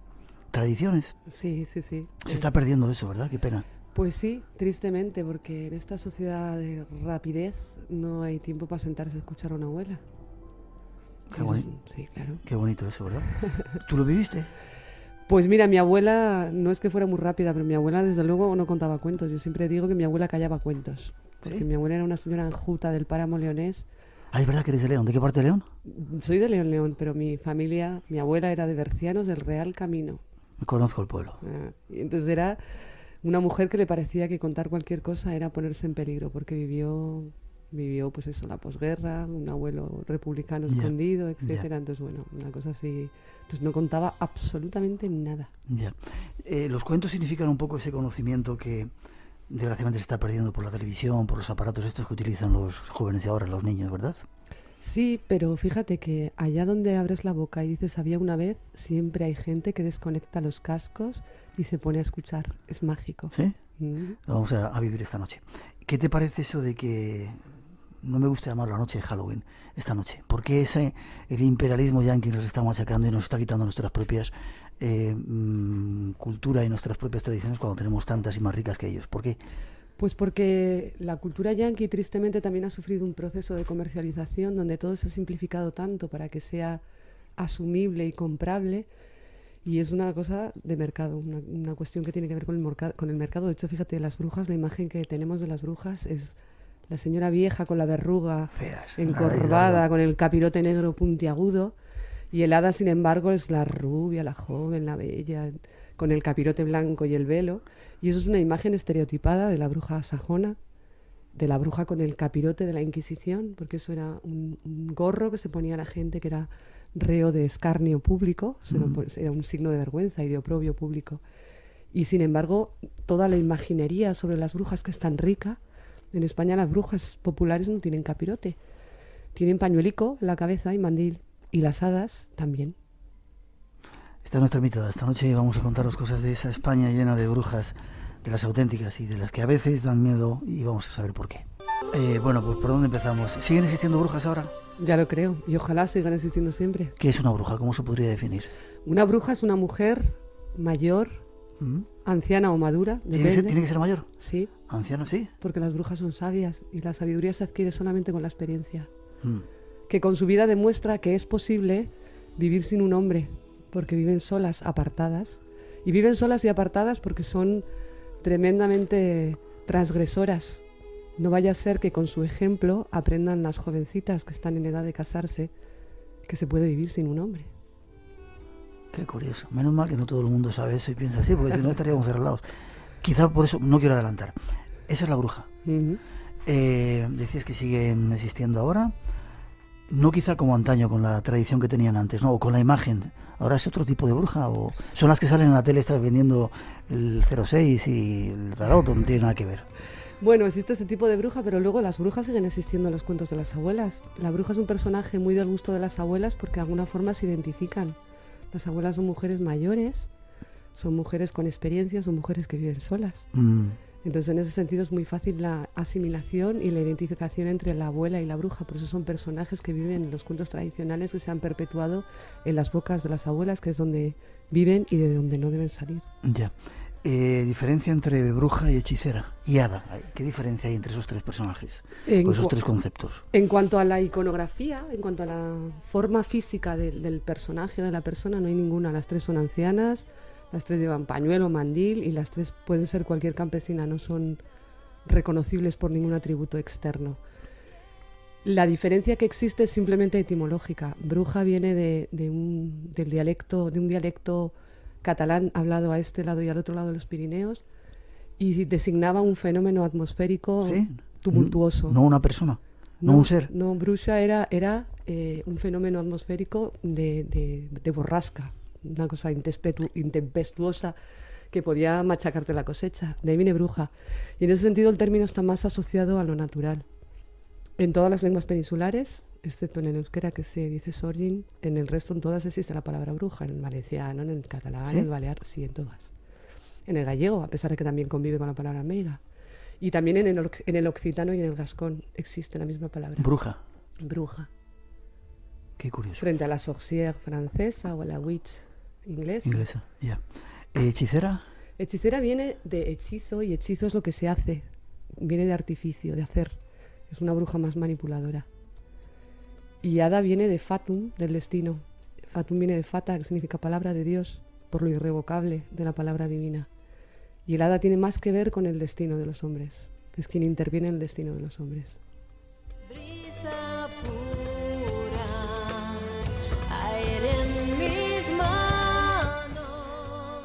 tradiciones. Sí, sí, sí. Se está perdiendo eso, ¿verdad? Qué pena. Pues sí, tristemente, porque en esta sociedad de rapidez no hay tiempo para sentarse a escuchar a una abuela. Qué bonito. Sí, claro. Qué bonito eso, ¿verdad? ¿Tú lo viviste? Pues mira, mi abuela, no es que fuera muy rápida, pero mi abuela desde luego no contaba cuentos. Yo siempre digo que mi abuela callaba cuentos. Porque ¿sí? Mi abuela era una señora enjuta del páramo leonés. Ah, es verdad que eres de León. ¿De qué parte de León? Soy de León, pero mi familia, mi abuela era de Bercianos del Real Camino. Conozco el pueblo. Y entonces era una mujer que le parecía que contar cualquier cosa era ponerse en peligro, porque vivió pues eso, la posguerra, un abuelo republicano escondido, etcétera. Entonces, bueno, una cosa así. Entonces no contaba absolutamente nada. Ya. Los cuentos significan un poco ese conocimiento que desgraciadamente se está perdiendo por la televisión, por los aparatos estos que utilizan los jóvenes de ahora, los niños, ¿verdad? Sí, pero fíjate que allá donde abres la boca y dices había una vez, siempre hay gente que desconecta los cascos y se pone a escuchar. Es mágico. ¿Sí? Lo vamos a vivir esta noche. ¿Qué te parece eso de que no me gusta llamarlo la noche de Halloween, esta noche? ¿Por qué el imperialismo yanqui nos está machacando y nos está quitando nuestras propias cultura y nuestras propias tradiciones cuando tenemos tantas y más ricas que ellos? ¿Por qué? Pues porque la cultura yanqui tristemente también ha sufrido un proceso de comercialización donde todo se ha simplificado tanto para que sea asumible y comprable, y es una cosa de mercado, una cuestión que tiene que ver con el mercado. De hecho, fíjate, las brujas, la imagen que tenemos de las brujas es la señora vieja con la verruga encorvada, con el capirote negro puntiagudo, y el hada, sin embargo, es la rubia, la joven, la bella, con el capirote blanco y el velo. Y eso es una imagen estereotipada de la bruja sajona, de la bruja con el capirote de la Inquisición, porque eso era un gorro que se ponía a la gente que era reo de escarnio público, era un signo de vergüenza y de oprobio público. Y sin embargo, toda la imaginería sobre las brujas, que es tan rica, en España las brujas populares no tienen capirote, tienen pañuelico en la cabeza y mandil, y las hadas también. Esta es nuestra invitada. Esta noche vamos a contaros cosas de esa España llena de brujas, de las auténticas y de las que a veces dan miedo, y vamos a saber por qué. Bueno, pues ¿por dónde empezamos? ¿Siguen existiendo brujas ahora? Ya lo creo, y ojalá sigan existiendo siempre. ¿Qué es una bruja? ¿Cómo se podría definir? Una bruja es una mujer mayor, anciana o madura. ¿Tiene que ser mayor? Sí. ¿Anciana, sí? Porque las brujas son sabias y la sabiduría se adquiere solamente con la experiencia. Que con su vida demuestra que es posible vivir sin un hombre, porque viven solas, apartadas, Y viven solas y apartadas porque son tremendamente transgresoras. No vaya a ser que con su ejemplo aprendan las jovencitas que están en edad de casarse que se puede vivir sin un hombre. Qué curioso. Menos mal que no todo el mundo sabe eso y piensa así, porque si no estaríamos cerrados. Quizá por eso, no quiero adelantar. Esa es la bruja. Decías que siguen existiendo ahora. No quizá como antaño, con la tradición que tenían antes, ¿no? O con la imagen. ¿Ahora es otro tipo de bruja? ¿O son las que salen en la tele, estás vendiendo el 06 y el tarot? ¿O no tiene nada que ver? Bueno, existe ese tipo de bruja, pero luego las brujas siguen existiendo en los cuentos de las abuelas. La bruja es un personaje muy del gusto de las abuelas porque de alguna forma se identifican. Las abuelas son mujeres mayores, son mujeres con experiencia, son mujeres que viven solas. Entonces, en ese sentido es muy fácil la asimilación y la identificación entre la abuela y la bruja. Por eso son personajes que viven en los cuentos tradicionales que se han perpetuado en las bocas de las abuelas, que es donde viven y de donde no deben salir. Ya. Diferencia entre bruja y hechicera y hada. ¿Qué diferencia hay entre esos tres personajes? O esos tres conceptos. En cuanto a la iconografía, en cuanto a la forma física del personaje o de la persona, no hay ninguna. Las tres son ancianas, las tres llevan pañuelo, mandil y las tres pueden ser cualquier campesina, no son reconocibles por ningún atributo externo. La diferencia que existe es simplemente etimológica. Bruja viene de un dialecto catalán hablado a este lado y al otro lado de los Pirineos y designaba un fenómeno atmosférico tumultuoso. No una persona, no un ser. No, bruxa era un fenómeno atmosférico de borrasca, una cosa intempestuosa que podía machacarte la cosecha. De ahí viene bruja. Y en ese sentido el término está más asociado a lo natural. En todas las lenguas peninsulares, excepto en el euskera que se dice sorgin, en el resto en todas existe la palabra bruja, en el valenciano, en el catalán, en el balear, sí, en todas. En el gallego, a pesar de que también convive con la palabra meiga. Y también en el occitano y en el gascón existe la misma palabra. Bruja. Bruja. Qué curioso. Frente a la sorcière francesa o a la witch inglesa. Inglesa, ya. ¿Hechicera? Hechicera viene de hechizo y hechizo es lo que se hace. Viene de artificio, de hacer. Es una bruja más manipuladora. Y hada viene de fatum, del destino. Fatum viene de fata, que significa palabra de Dios, por lo irrevocable de la palabra divina. Y el hada tiene más que ver con el destino de los hombres. Es quien interviene en el destino de los hombres. Brisa pura, aire en mis manos.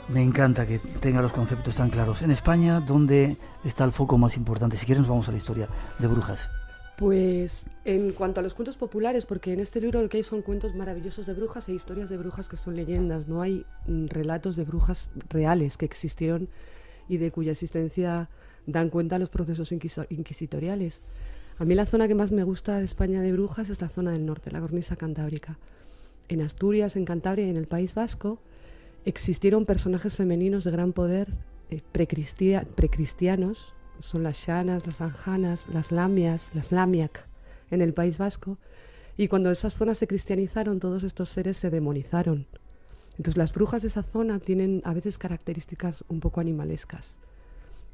Me encanta que tenga los conceptos tan claros. En España, ¿dónde está el foco más importante? Si quieres nos vamos a la historia de brujas. Pues en cuanto a los cuentos populares, porque en este libro lo que hay son cuentos maravillosos de brujas e historias de brujas que son leyendas, no hay relatos de brujas reales que existieron y de cuya existencia dan cuenta los procesos inquisitoriales. A mí la zona que más me gusta de España de brujas es la zona del norte, la cornisa cantábrica. En Asturias, en Cantabria y en el País Vasco existieron personajes femeninos de gran poder precristianos. Son las xanas, las anjanas, las lamias, las lamiac en el País Vasco. Y cuando esas zonas se cristianizaron, todos estos seres se demonizaron. Entonces las brujas de esa zona tienen a veces características un poco animalescas,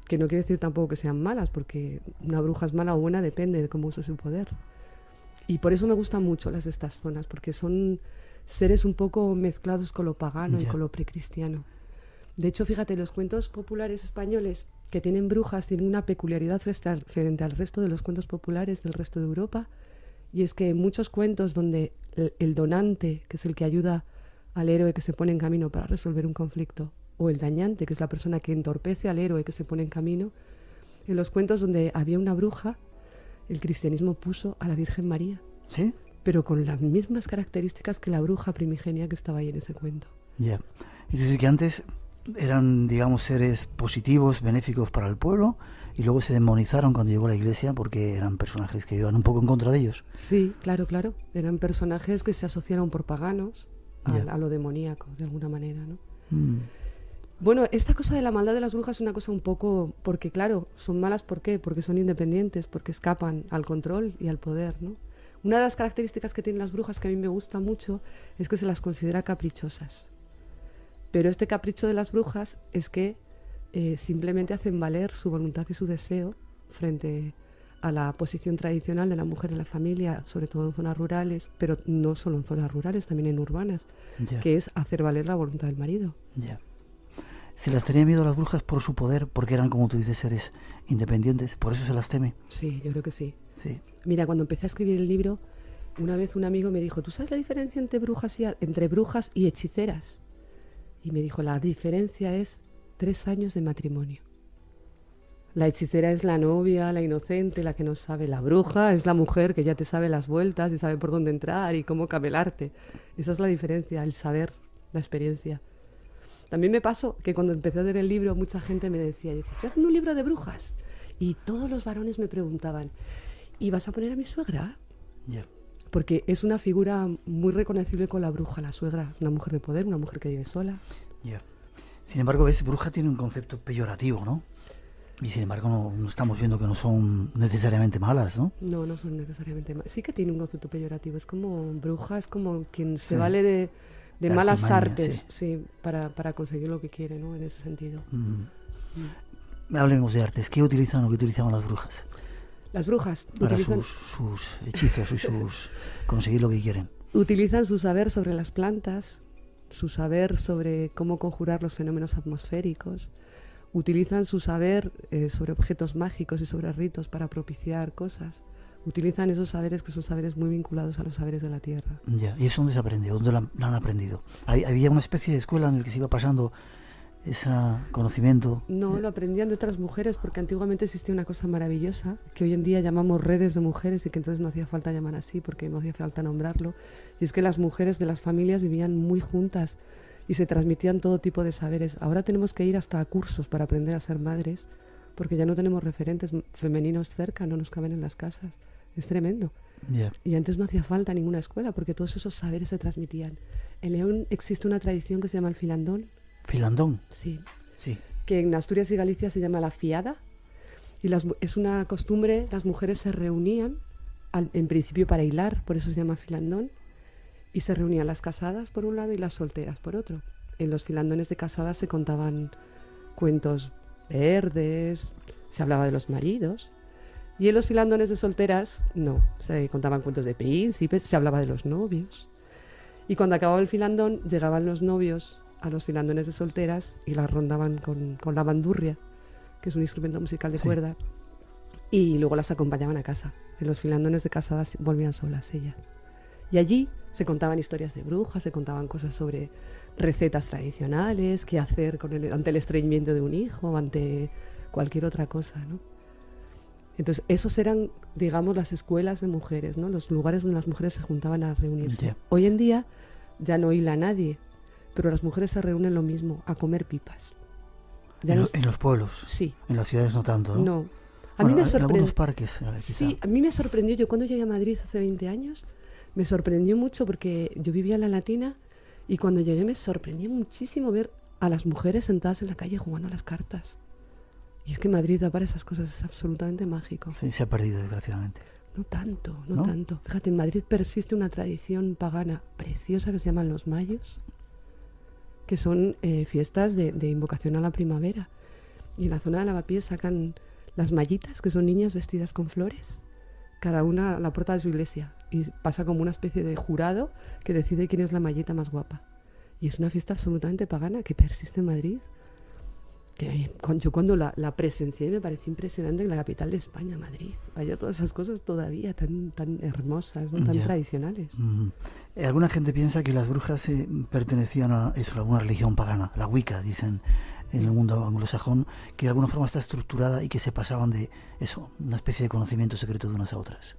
que no quiere decir tampoco que sean malas, porque una bruja es mala o buena, depende de cómo use su poder. Y por eso me gustan mucho las de estas zonas, porque son seres un poco mezclados con lo pagano y con lo precristiano. De hecho, fíjate, los cuentos populares españoles que tienen brujas tienen una peculiaridad frente al resto de los cuentos populares del resto de Europa, y es que en muchos cuentos donde el donante, que es el que ayuda al héroe que se pone en camino para resolver un conflicto, o el dañante, que es la persona que entorpece al héroe que se pone en camino, en los cuentos donde había una bruja, el cristianismo puso a la Virgen María. ¿Sí? Pero con las mismas características que la bruja primigenia que estaba ahí en ese cuento. Ya. Es decir, que antes eran, digamos, seres positivos, benéficos para el pueblo, y luego se demonizaron cuando llegó la Iglesia porque eran personajes que iban un poco en contra de ellos. Sí, claro. Eran personajes que se asociaron por paganos a lo demoníaco, de alguna manera, ¿no? Bueno, esta cosa de la maldad de las brujas es una cosa un poco... Porque, claro, son malas, ¿por qué? Porque son independientes, porque escapan al control y al poder, ¿no? Una de las características que tienen las brujas que a mí me gusta mucho es que se las considera caprichosas. Pero este capricho de las brujas es que simplemente hacen valer su voluntad y su deseo frente a la posición tradicional de la mujer en la familia, sobre todo en zonas rurales, pero no solo en zonas rurales, también en urbanas, que es hacer valer la voluntad del marido. ¿Se las tenía miedo a las brujas por su poder, porque eran, como tú dices, seres independientes? ¿Por eso se las teme? Sí, yo creo que sí. Sí. Mira, cuando empecé a escribir el libro, una vez un amigo me dijo, ¿tú sabes la diferencia entre brujas y hechiceras? Y me dijo, la diferencia es 3 años de matrimonio. La hechicera es la novia, la inocente, la que no sabe. La bruja es la mujer que ya te sabe las vueltas y sabe por dónde entrar y cómo camelarte. Esa es la diferencia, el saber, la experiencia. También me pasó que cuando empecé a leer el libro, mucha gente me decía, estoy haciendo un libro de brujas. Y todos los varones me preguntaban, ¿y vas a poner a mi suegra? Yeah. Porque es una figura muy reconocible con la bruja, la suegra. Una mujer de poder, una mujer que vive sola. Yeah. Sin embargo, ves, bruja tiene un concepto peyorativo, ¿no? Y sin embargo no estamos viendo que no son necesariamente malas, ¿no? No, no son necesariamente malas. Sí que tiene un concepto peyorativo. Es como bruja, es como quien se vale de malas artes, sí, para conseguir lo que quiere, ¿no? En ese sentido. Hablemos de artes. ¿Qué utilizan o qué utilizaban las brujas? Las brujas para utilizan sus hechizos y sus conseguir lo que quieren. Utilizan su saber sobre las plantas, su saber sobre cómo conjurar los fenómenos atmosféricos. Utilizan su saber sobre objetos mágicos y sobre ritos para propiciar cosas. Utilizan esos saberes que son saberes muy vinculados a los saberes de la tierra. Ya. ¿Y eso dónde se aprende? ¿Dónde lo han aprendido? ¿Había una especie de escuela en la que se iba pasando ese conocimiento? No, lo aprendían de otras mujeres, porque antiguamente existía una cosa maravillosa que hoy en día llamamos redes de mujeres y que entonces no hacía falta llamar así porque no hacía falta nombrarlo. Y es que las mujeres de las familias vivían muy juntas y se transmitían todo tipo de saberes. Ahora tenemos que ir hasta a cursos para aprender a ser madres, porque ya no tenemos referentes femeninos cerca, no nos caben en las casas. Es tremendo. Yeah. Y antes no hacía falta ninguna escuela, porque todos esos saberes se transmitían. En León existe una tradición que se llama el filandón. ¿Filandón? Sí. Sí. Que en Asturias y Galicia se llama la fiada. Y es una costumbre, las mujeres se reunían, en principio para hilar, por eso se llama filandón. Y se reunían las casadas por un lado y las solteras por otro. En los filandones de casadas se contaban cuentos verdes, se hablaba de los maridos. Y en los filandones de solteras, no, se contaban cuentos de príncipes, se hablaba de los novios. Y cuando acababa el filandón, llegaban los novios a los filandones de solteras y las rondaban con la bandurria, que es un instrumento musical de cuerda, y luego las acompañaban a casa. En los filandones de casadas volvían solas ellas. Y allí se contaban historias de brujas, se contaban cosas sobre recetas tradicionales, qué hacer ante el estreñimiento de un hijo o ante cualquier otra cosa, ¿no? Entonces, esos eran, digamos, las escuelas de mujeres, ¿no? Los lugares donde las mujeres se juntaban a reunirse. Yeah. Hoy en día ya no hila nadie, pero las mujeres se reúnen lo mismo, a comer pipas. En los pueblos. Sí. En las ciudades no tanto, ¿no? No. A mí me sorprendió. En algunos parques, quizá. Sí, a mí me sorprendió. Yo cuando llegué a Madrid hace 20 años, me sorprendió mucho porque yo vivía en La Latina y cuando llegué me sorprendió muchísimo ver a las mujeres sentadas en la calle jugando a las cartas. Y es que Madrid da para esas cosas, es absolutamente mágico. Sí, se ha perdido, desgraciadamente. No tanto. Fíjate, en Madrid persiste una tradición pagana preciosa que se llaman los mayos, que son fiestas de invocación a la primavera. Y en la zona de Lavapiés sacan las mallitas, que son niñas vestidas con flores, cada una a la puerta de su iglesia. Y pasa como una especie de jurado que decide quién es la mallita más guapa. Y es una fiesta absolutamente pagana que persiste en Madrid. Que yo cuando la presencié me pareció impresionante en la capital de España, Madrid. Haya todas esas cosas todavía tan hermosas, ¿no? Tan tradicionales. Alguna gente piensa que las brujas pertenecían a una religión pagana, la Wicca, dicen en el mundo anglosajón, que de alguna forma está estructurada y que se pasaban de eso, una especie de conocimiento secreto de unas a otras.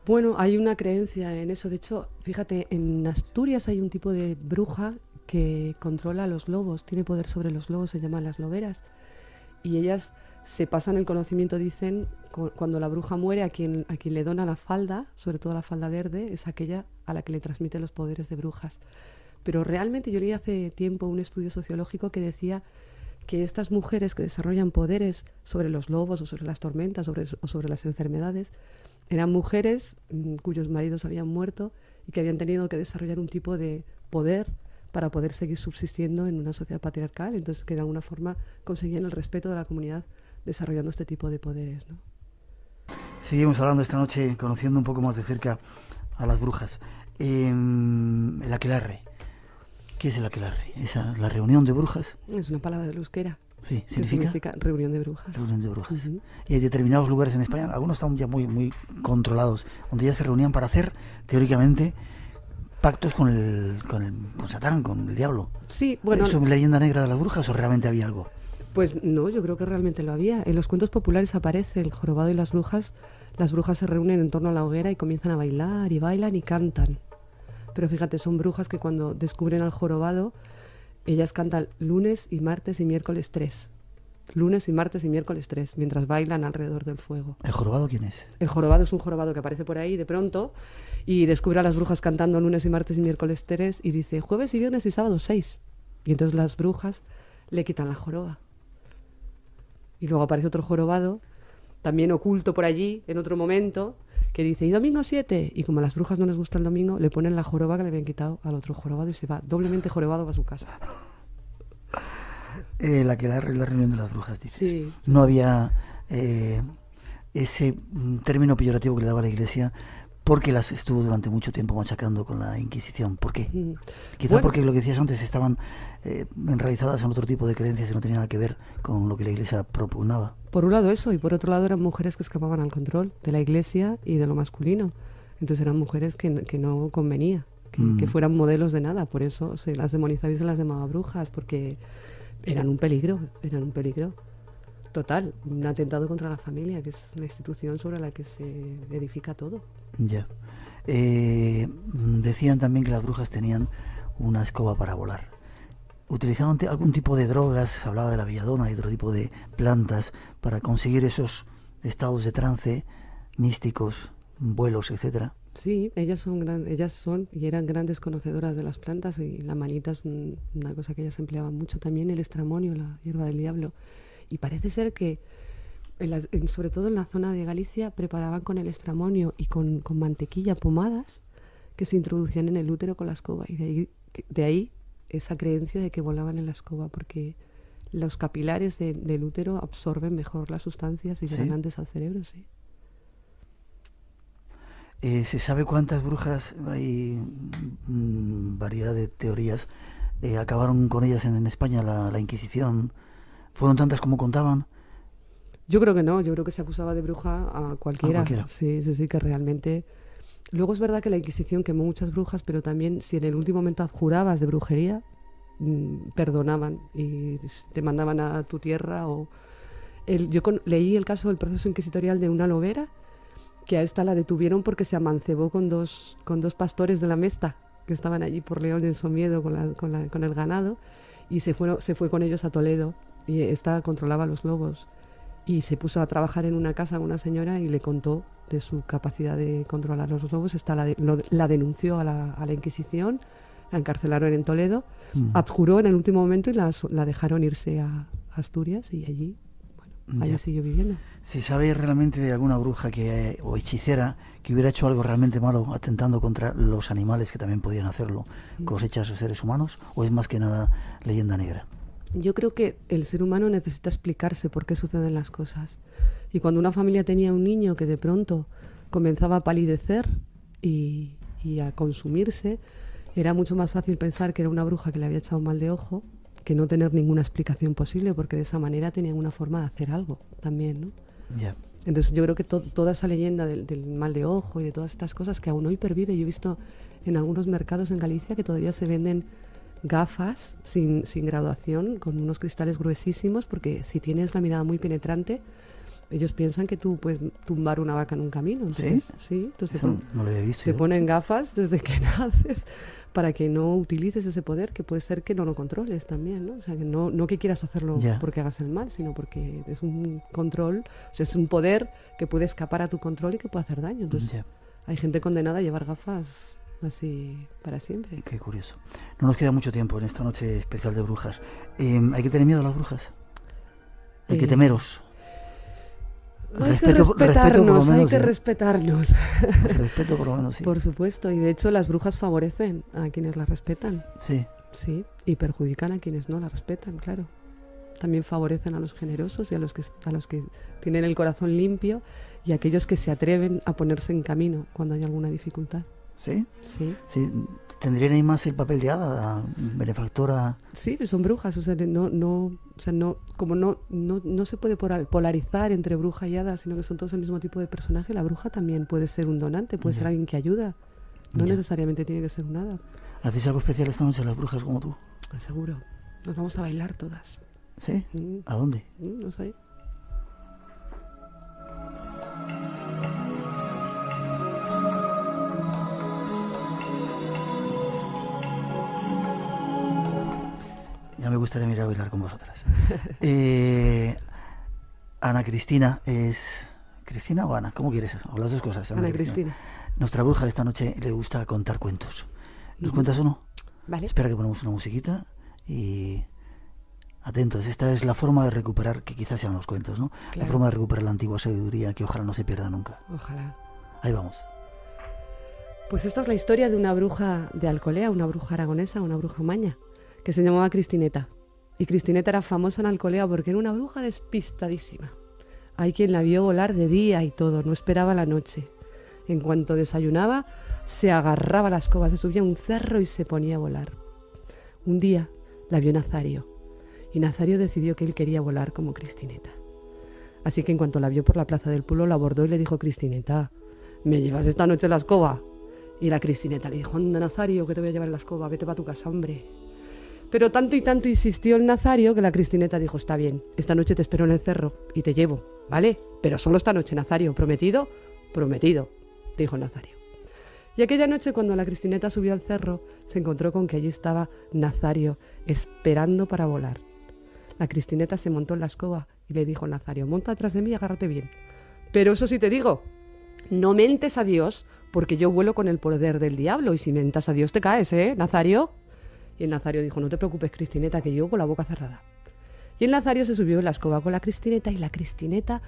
Bueno, hay una creencia en eso. De hecho, fíjate, en Asturias hay un tipo de bruja que controla a los lobos, tiene poder sobre los lobos, se llaman las loberas. Y ellas se pasan el conocimiento, dicen, cuando la bruja muere, a quien le dona la falda, sobre todo la falda verde, es aquella a la que le transmite los poderes de brujas. Pero realmente yo leí hace tiempo un estudio sociológico que decía que estas mujeres que desarrollan poderes sobre los lobos o sobre las tormentas o sobre las enfermedades, eran mujeres cuyos maridos habían muerto y que habían tenido que desarrollar un tipo de poder para poder seguir subsistiendo en una sociedad patriarcal, entonces que de alguna forma conseguían el respeto de la comunidad desarrollando este tipo de poderes, ¿no? Seguimos hablando esta noche, conociendo un poco más de cerca a las brujas. El aquelarre. ¿Qué es el aquelarre? ¿La reunión de brujas? Es una palabra del euskera. Sí, que ¿significa? Reunión de brujas. Reunión de brujas. Y hay determinados lugares en España, algunos están ya muy controlados, donde ya se reunían para hacer, teóricamente, pactos con Satán, con el diablo. Sí, bueno. ¿Eso es leyenda negra de las brujas o realmente había algo? Pues no, yo creo que realmente lo había. En los cuentos populares aparece el jorobado y las brujas. Las brujas se reúnen en torno a la hoguera y comienzan a bailar, y bailan y cantan. Pero fíjate, son brujas que cuando descubren al jorobado, ellas cantan lunes y martes y miércoles 3. Lunes y martes y miércoles 3, mientras bailan alrededor del fuego. ¿El jorobado quién es? El jorobado es un jorobado que aparece por ahí de pronto y descubre a las brujas cantando lunes y martes y miércoles 3 y dice jueves y viernes y sábado 6. Y entonces las brujas le quitan la joroba. Y luego aparece otro jorobado, también oculto por allí, en otro momento, que dice, y domingo 7. Y como a las brujas no les gusta el domingo, le ponen la joroba que le habían quitado al otro jorobado y se va doblemente jorobado a su casa. La reunión de las brujas, dices. Sí. No había ese término peyorativo que le daba la Iglesia porque las estuvo durante mucho tiempo machacando con la Inquisición. ¿Por qué? Quizá porque lo que decías antes estaban enraizadas en otro tipo de creencias y no tenían nada que ver con lo que la Iglesia propugnaba. Por un lado eso, y por otro lado eran mujeres que escapaban al control de la Iglesia y de lo masculino. Entonces eran mujeres que no convenía que fueran modelos de nada. Por eso se las demonizaba y se las llamaba brujas, porque eran un peligro total, un atentado contra la familia, que es la institución sobre la que se edifica todo. Ya. Decían también que las brujas tenían una escoba para volar. ¿Utilizaban algún tipo de drogas? Se hablaba de la belladona y otro tipo de plantas para conseguir esos estados de trance místicos, vuelos, etcétera. Sí, ellas son y eran grandes conocedoras de las plantas, y la manita es una cosa que ellas empleaban mucho, también el estramonio, la hierba del diablo. Y parece ser que, sobre todo en la zona de Galicia, preparaban con el estramonio y con mantequilla pomadas que se introducían en el útero con la escoba. Y de ahí esa creencia de que volaban en la escoba, porque los capilares del útero absorben mejor las sustancias y llegan antes al cerebro, sí. ¿Se sabe cuántas brujas? Hay variedad de teorías. ¿Acabaron con ellas en España la Inquisición? ¿Fueron tantas como contaban? Yo creo que no, yo creo que se acusaba de bruja a cualquiera. Sí, que realmente... Luego es verdad que la Inquisición quemó muchas brujas, pero también si en el último momento adjurabas de brujería, perdonaban y te mandaban a tu tierra. Leí el caso del proceso inquisitorial de una lobera, que a esta la detuvieron porque se amancebó con dos pastores de la Mesta, que estaban allí por León en Somiedo con el ganado, y se fue con ellos a Toledo, y esta controlaba los lobos. Y se puso a trabajar en una casa con una señora y le contó de su capacidad de controlar los lobos. Esta la denunció a la Inquisición, la encarcelaron en Toledo, abjuró en el último momento y la dejaron irse a Asturias, y allí siguió viviendo. ¿Se sabe realmente de alguna bruja o hechicera que hubiera hecho algo realmente malo atentando contra los animales, que también podían hacerlo, cosechas o seres humanos, o es más que nada leyenda negra? Yo creo que el ser humano necesita explicarse por qué suceden las cosas. Y cuando una familia tenía un niño que de pronto comenzaba a palidecer y a consumirse, era mucho más fácil pensar que era una bruja que le había echado mal de ojo que no tener ninguna explicación posible, porque de esa manera tenían una forma de hacer algo también, ¿no? Yeah. Entonces yo creo que toda esa leyenda del mal de ojo y de todas estas cosas que aún hoy pervive. Yo he visto en algunos mercados en Galicia que todavía se venden gafas sin graduación, con unos cristales gruesísimos, porque si tienes la mirada muy penetrante, ellos piensan que tú puedes tumbar una vaca en un camino. Entonces, ¿Sí? Entonces no lo había visto. Te ponen gafas desde que naces para que no utilices ese poder, que puede ser que no lo controles también, ¿no? O sea, que no que quieras hacerlo porque hagas el mal, sino porque es un control, o sea, es un poder que puede escapar a tu control y que puede hacer daño. Entonces, hay gente condenada a llevar gafas así para siempre. Qué curioso. No nos queda mucho tiempo en esta noche especial de brujas. ¿Hay que tener miedo a las brujas? ¿Hay que temeros? Hay que respetarnos, hay que respetarnos. Respeto por lo menos, sí. Por supuesto, y de hecho las brujas favorecen a quienes las respetan. Sí. Sí, y perjudican a quienes no las respetan, claro. También favorecen a los generosos y a los que tienen el corazón limpio, y a aquellos que se atreven a ponerse en camino cuando hay alguna dificultad. ¿Sí? Sí. Sí. ¿Tendrían ahí más el papel de hada, benefactora? Sí, pero son brujas, o sea, como no se puede polarizar entre bruja y hada, sino que son todos el mismo tipo de personaje. La bruja también puede ser un donante, puede ser alguien que ayuda. No necesariamente tiene que ser un hada. ¿Hacéis algo especial esta noche las brujas como tú? Seguro. Nos vamos a bailar todas. ¿Sí? ¿A dónde? No sé. Ya me gustaría mirar a bailar con vosotras. Ana Cristina es... ¿Cristina o Ana? ¿Cómo quieres? O las dos cosas. Ana Cristina. Nuestra bruja de esta noche le gusta contar cuentos. ¿Nos cuentas uno? Vale. Espera que ponemos una musiquita y... Atentos, esta es la forma de recuperar, que quizás sean los cuentos, ¿no? Claro. La forma de recuperar la antigua sabiduría que ojalá no se pierda nunca. Ojalá. Ahí vamos. Pues esta es la historia de una bruja de Alcolea, una bruja aragonesa, una bruja maña, que se llamaba Cristineta. Y Cristineta era famosa en Alcolea porque era una bruja despistadísima. Hay quien la vio volar de día y todo, no esperaba la noche. En cuanto desayunaba, se agarraba a la escoba, se subía a un cerro y se ponía a volar. Un día la vio Nazario, y Nazario decidió que él quería volar como Cristineta. Así que en cuanto la vio por la plaza del pueblo, la abordó y le dijo: Cristineta, ¿me llevas esta noche la escoba? Y la Cristineta le dijo: anda, Nazario, que te voy a llevar la escoba, vete para tu casa, hombre. Pero tanto y tanto insistió el Nazario que la Cristineta dijo: está bien, esta noche te espero en el cerro y te llevo, ¿vale? Pero solo esta noche, Nazario, ¿prometido? Prometido, dijo Nazario. Y aquella noche, cuando la Cristineta subió al cerro, se encontró con que allí estaba Nazario, esperando para volar. La Cristineta se montó en la escoba y le dijo a Nazario: monta atrás de mí y agárrate bien. Pero eso sí te digo, no mentes a Dios, porque yo vuelo con el poder del diablo, y si mentas a Dios te caes, ¿eh, Nazario? Y el Nazario dijo: no te preocupes, Cristineta, que yo con la boca cerrada. Y el Nazario se subió en la escoba con la Cristineta y la Cristineta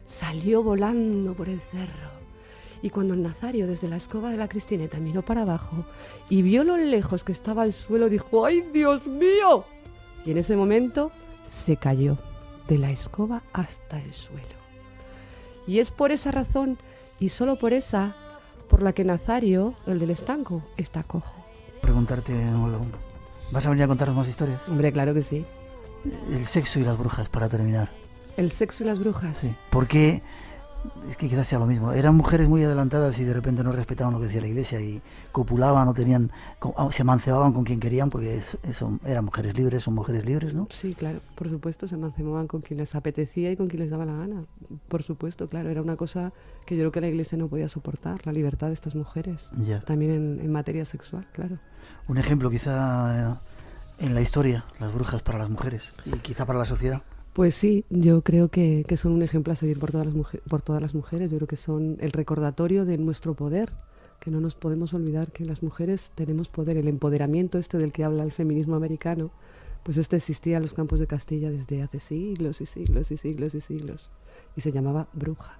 salió volando por el cerro. Y cuando el Nazario desde la escoba de la Cristineta miró para abajo y vio lo lejos que estaba el suelo, dijo: ¡ay, Dios mío! Y en ese momento se cayó de la escoba hasta el suelo. Y es por esa razón, y solo por esa, por la que Nazario, el del estanco, está cojo. Preguntarte, ¿vas a venir a contarnos más historias? Hombre, claro que sí. El sexo y las brujas, para terminar. El sexo y las brujas. Sí. ¿Por qué? Es que quizás sea lo mismo. Eran mujeres muy adelantadas y de repente no respetaban lo que decía la iglesia y copulaban o tenían, se mancebaban con quien querían, porque eran mujeres libres, son mujeres libres, ¿no? Sí, claro, por supuesto, se mancebaban con quien les apetecía y con quien les daba la gana. Por supuesto, claro, era una cosa que yo creo que la iglesia no podía soportar, la libertad de estas mujeres. Ya. También en materia sexual, claro. Un ejemplo quizá en la historia, las brujas para las mujeres y quizá para la sociedad. Pues sí, yo creo que son un ejemplo a seguir por todas las mujeres. Yo creo que son el recordatorio de nuestro poder, que no nos podemos olvidar que las mujeres tenemos poder. El empoderamiento del que habla el feminismo americano, pues existía en los campos de Castilla desde hace siglos y siglos y siglos y siglos. Y se llamaba bruja.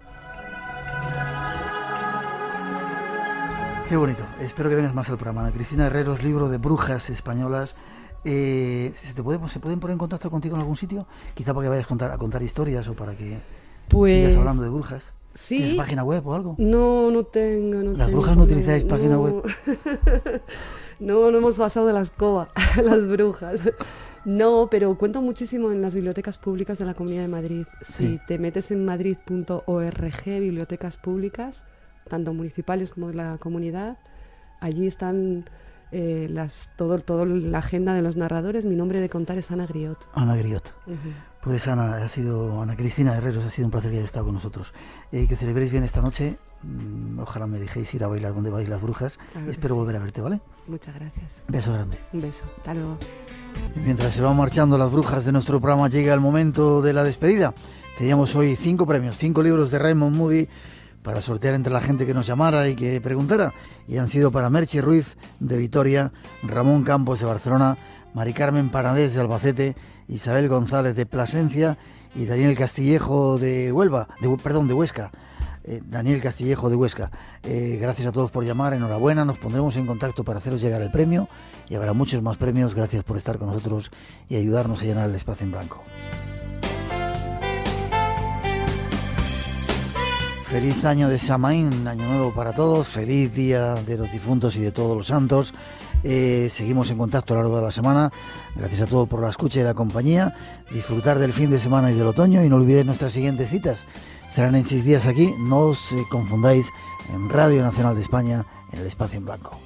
Qué bonito. Espero que vengas más al programa. Ana Cristina Herreros, libro de brujas españolas. ¿Se pueden poner en contacto contigo en algún sitio? Quizá para que vayas a contar historias o para que sigas hablando de brujas. Sí. ¿Tienes página web o algo? No tengo. ¿Las brujas no utilizáis página web? No hemos pasado de la escoba, las brujas. No, pero cuento muchísimo en las bibliotecas públicas de la Comunidad de Madrid. Sí. Si te metes en madrid.org, bibliotecas públicas, tanto municipales como de la comunidad, allí están todo la agenda de los narradores. Mi nombre de contar es Ana Griot. Ana Griot. Uh-huh. Pues Ana Cristina Herreros, ha sido un placer que hayas estado con nosotros. Que celebréis bien esta noche. Ojalá me dejéis ir a bailar donde vais las brujas. Claro, espero volver a verte, ¿vale? Muchas gracias. Beso grande. Un beso. Hasta luego. Mientras se van marchando las brujas de nuestro programa, llega el momento de la despedida. Teníamos hoy 5 premios, 5 libros de Raymond Moody para sortear entre la gente que nos llamara y que preguntara. Y han sido para Merche Ruiz de Vitoria, Ramón Campos de Barcelona, Mari Carmen Panadés de Albacete, Isabel González de Plasencia y Daniel Castillejo de Huesca. Daniel Castillejo de Huesca. Gracias a todos por llamar, enhorabuena, nos pondremos en contacto para haceros llegar el premio y habrá muchos más premios. Gracias por estar con nosotros y ayudarnos a llenar el espacio en blanco. Feliz año de Samaín, año nuevo para todos, feliz día de los difuntos y de todos los santos. Seguimos en contacto a lo largo de la semana. Gracias a todos por la escucha y la compañía. Disfrutar del fin de semana y del otoño, y no olvidéis nuestras siguientes citas. Serán en 6 días aquí, no os confundáis, en Radio Nacional de España, en el Espacio en Blanco.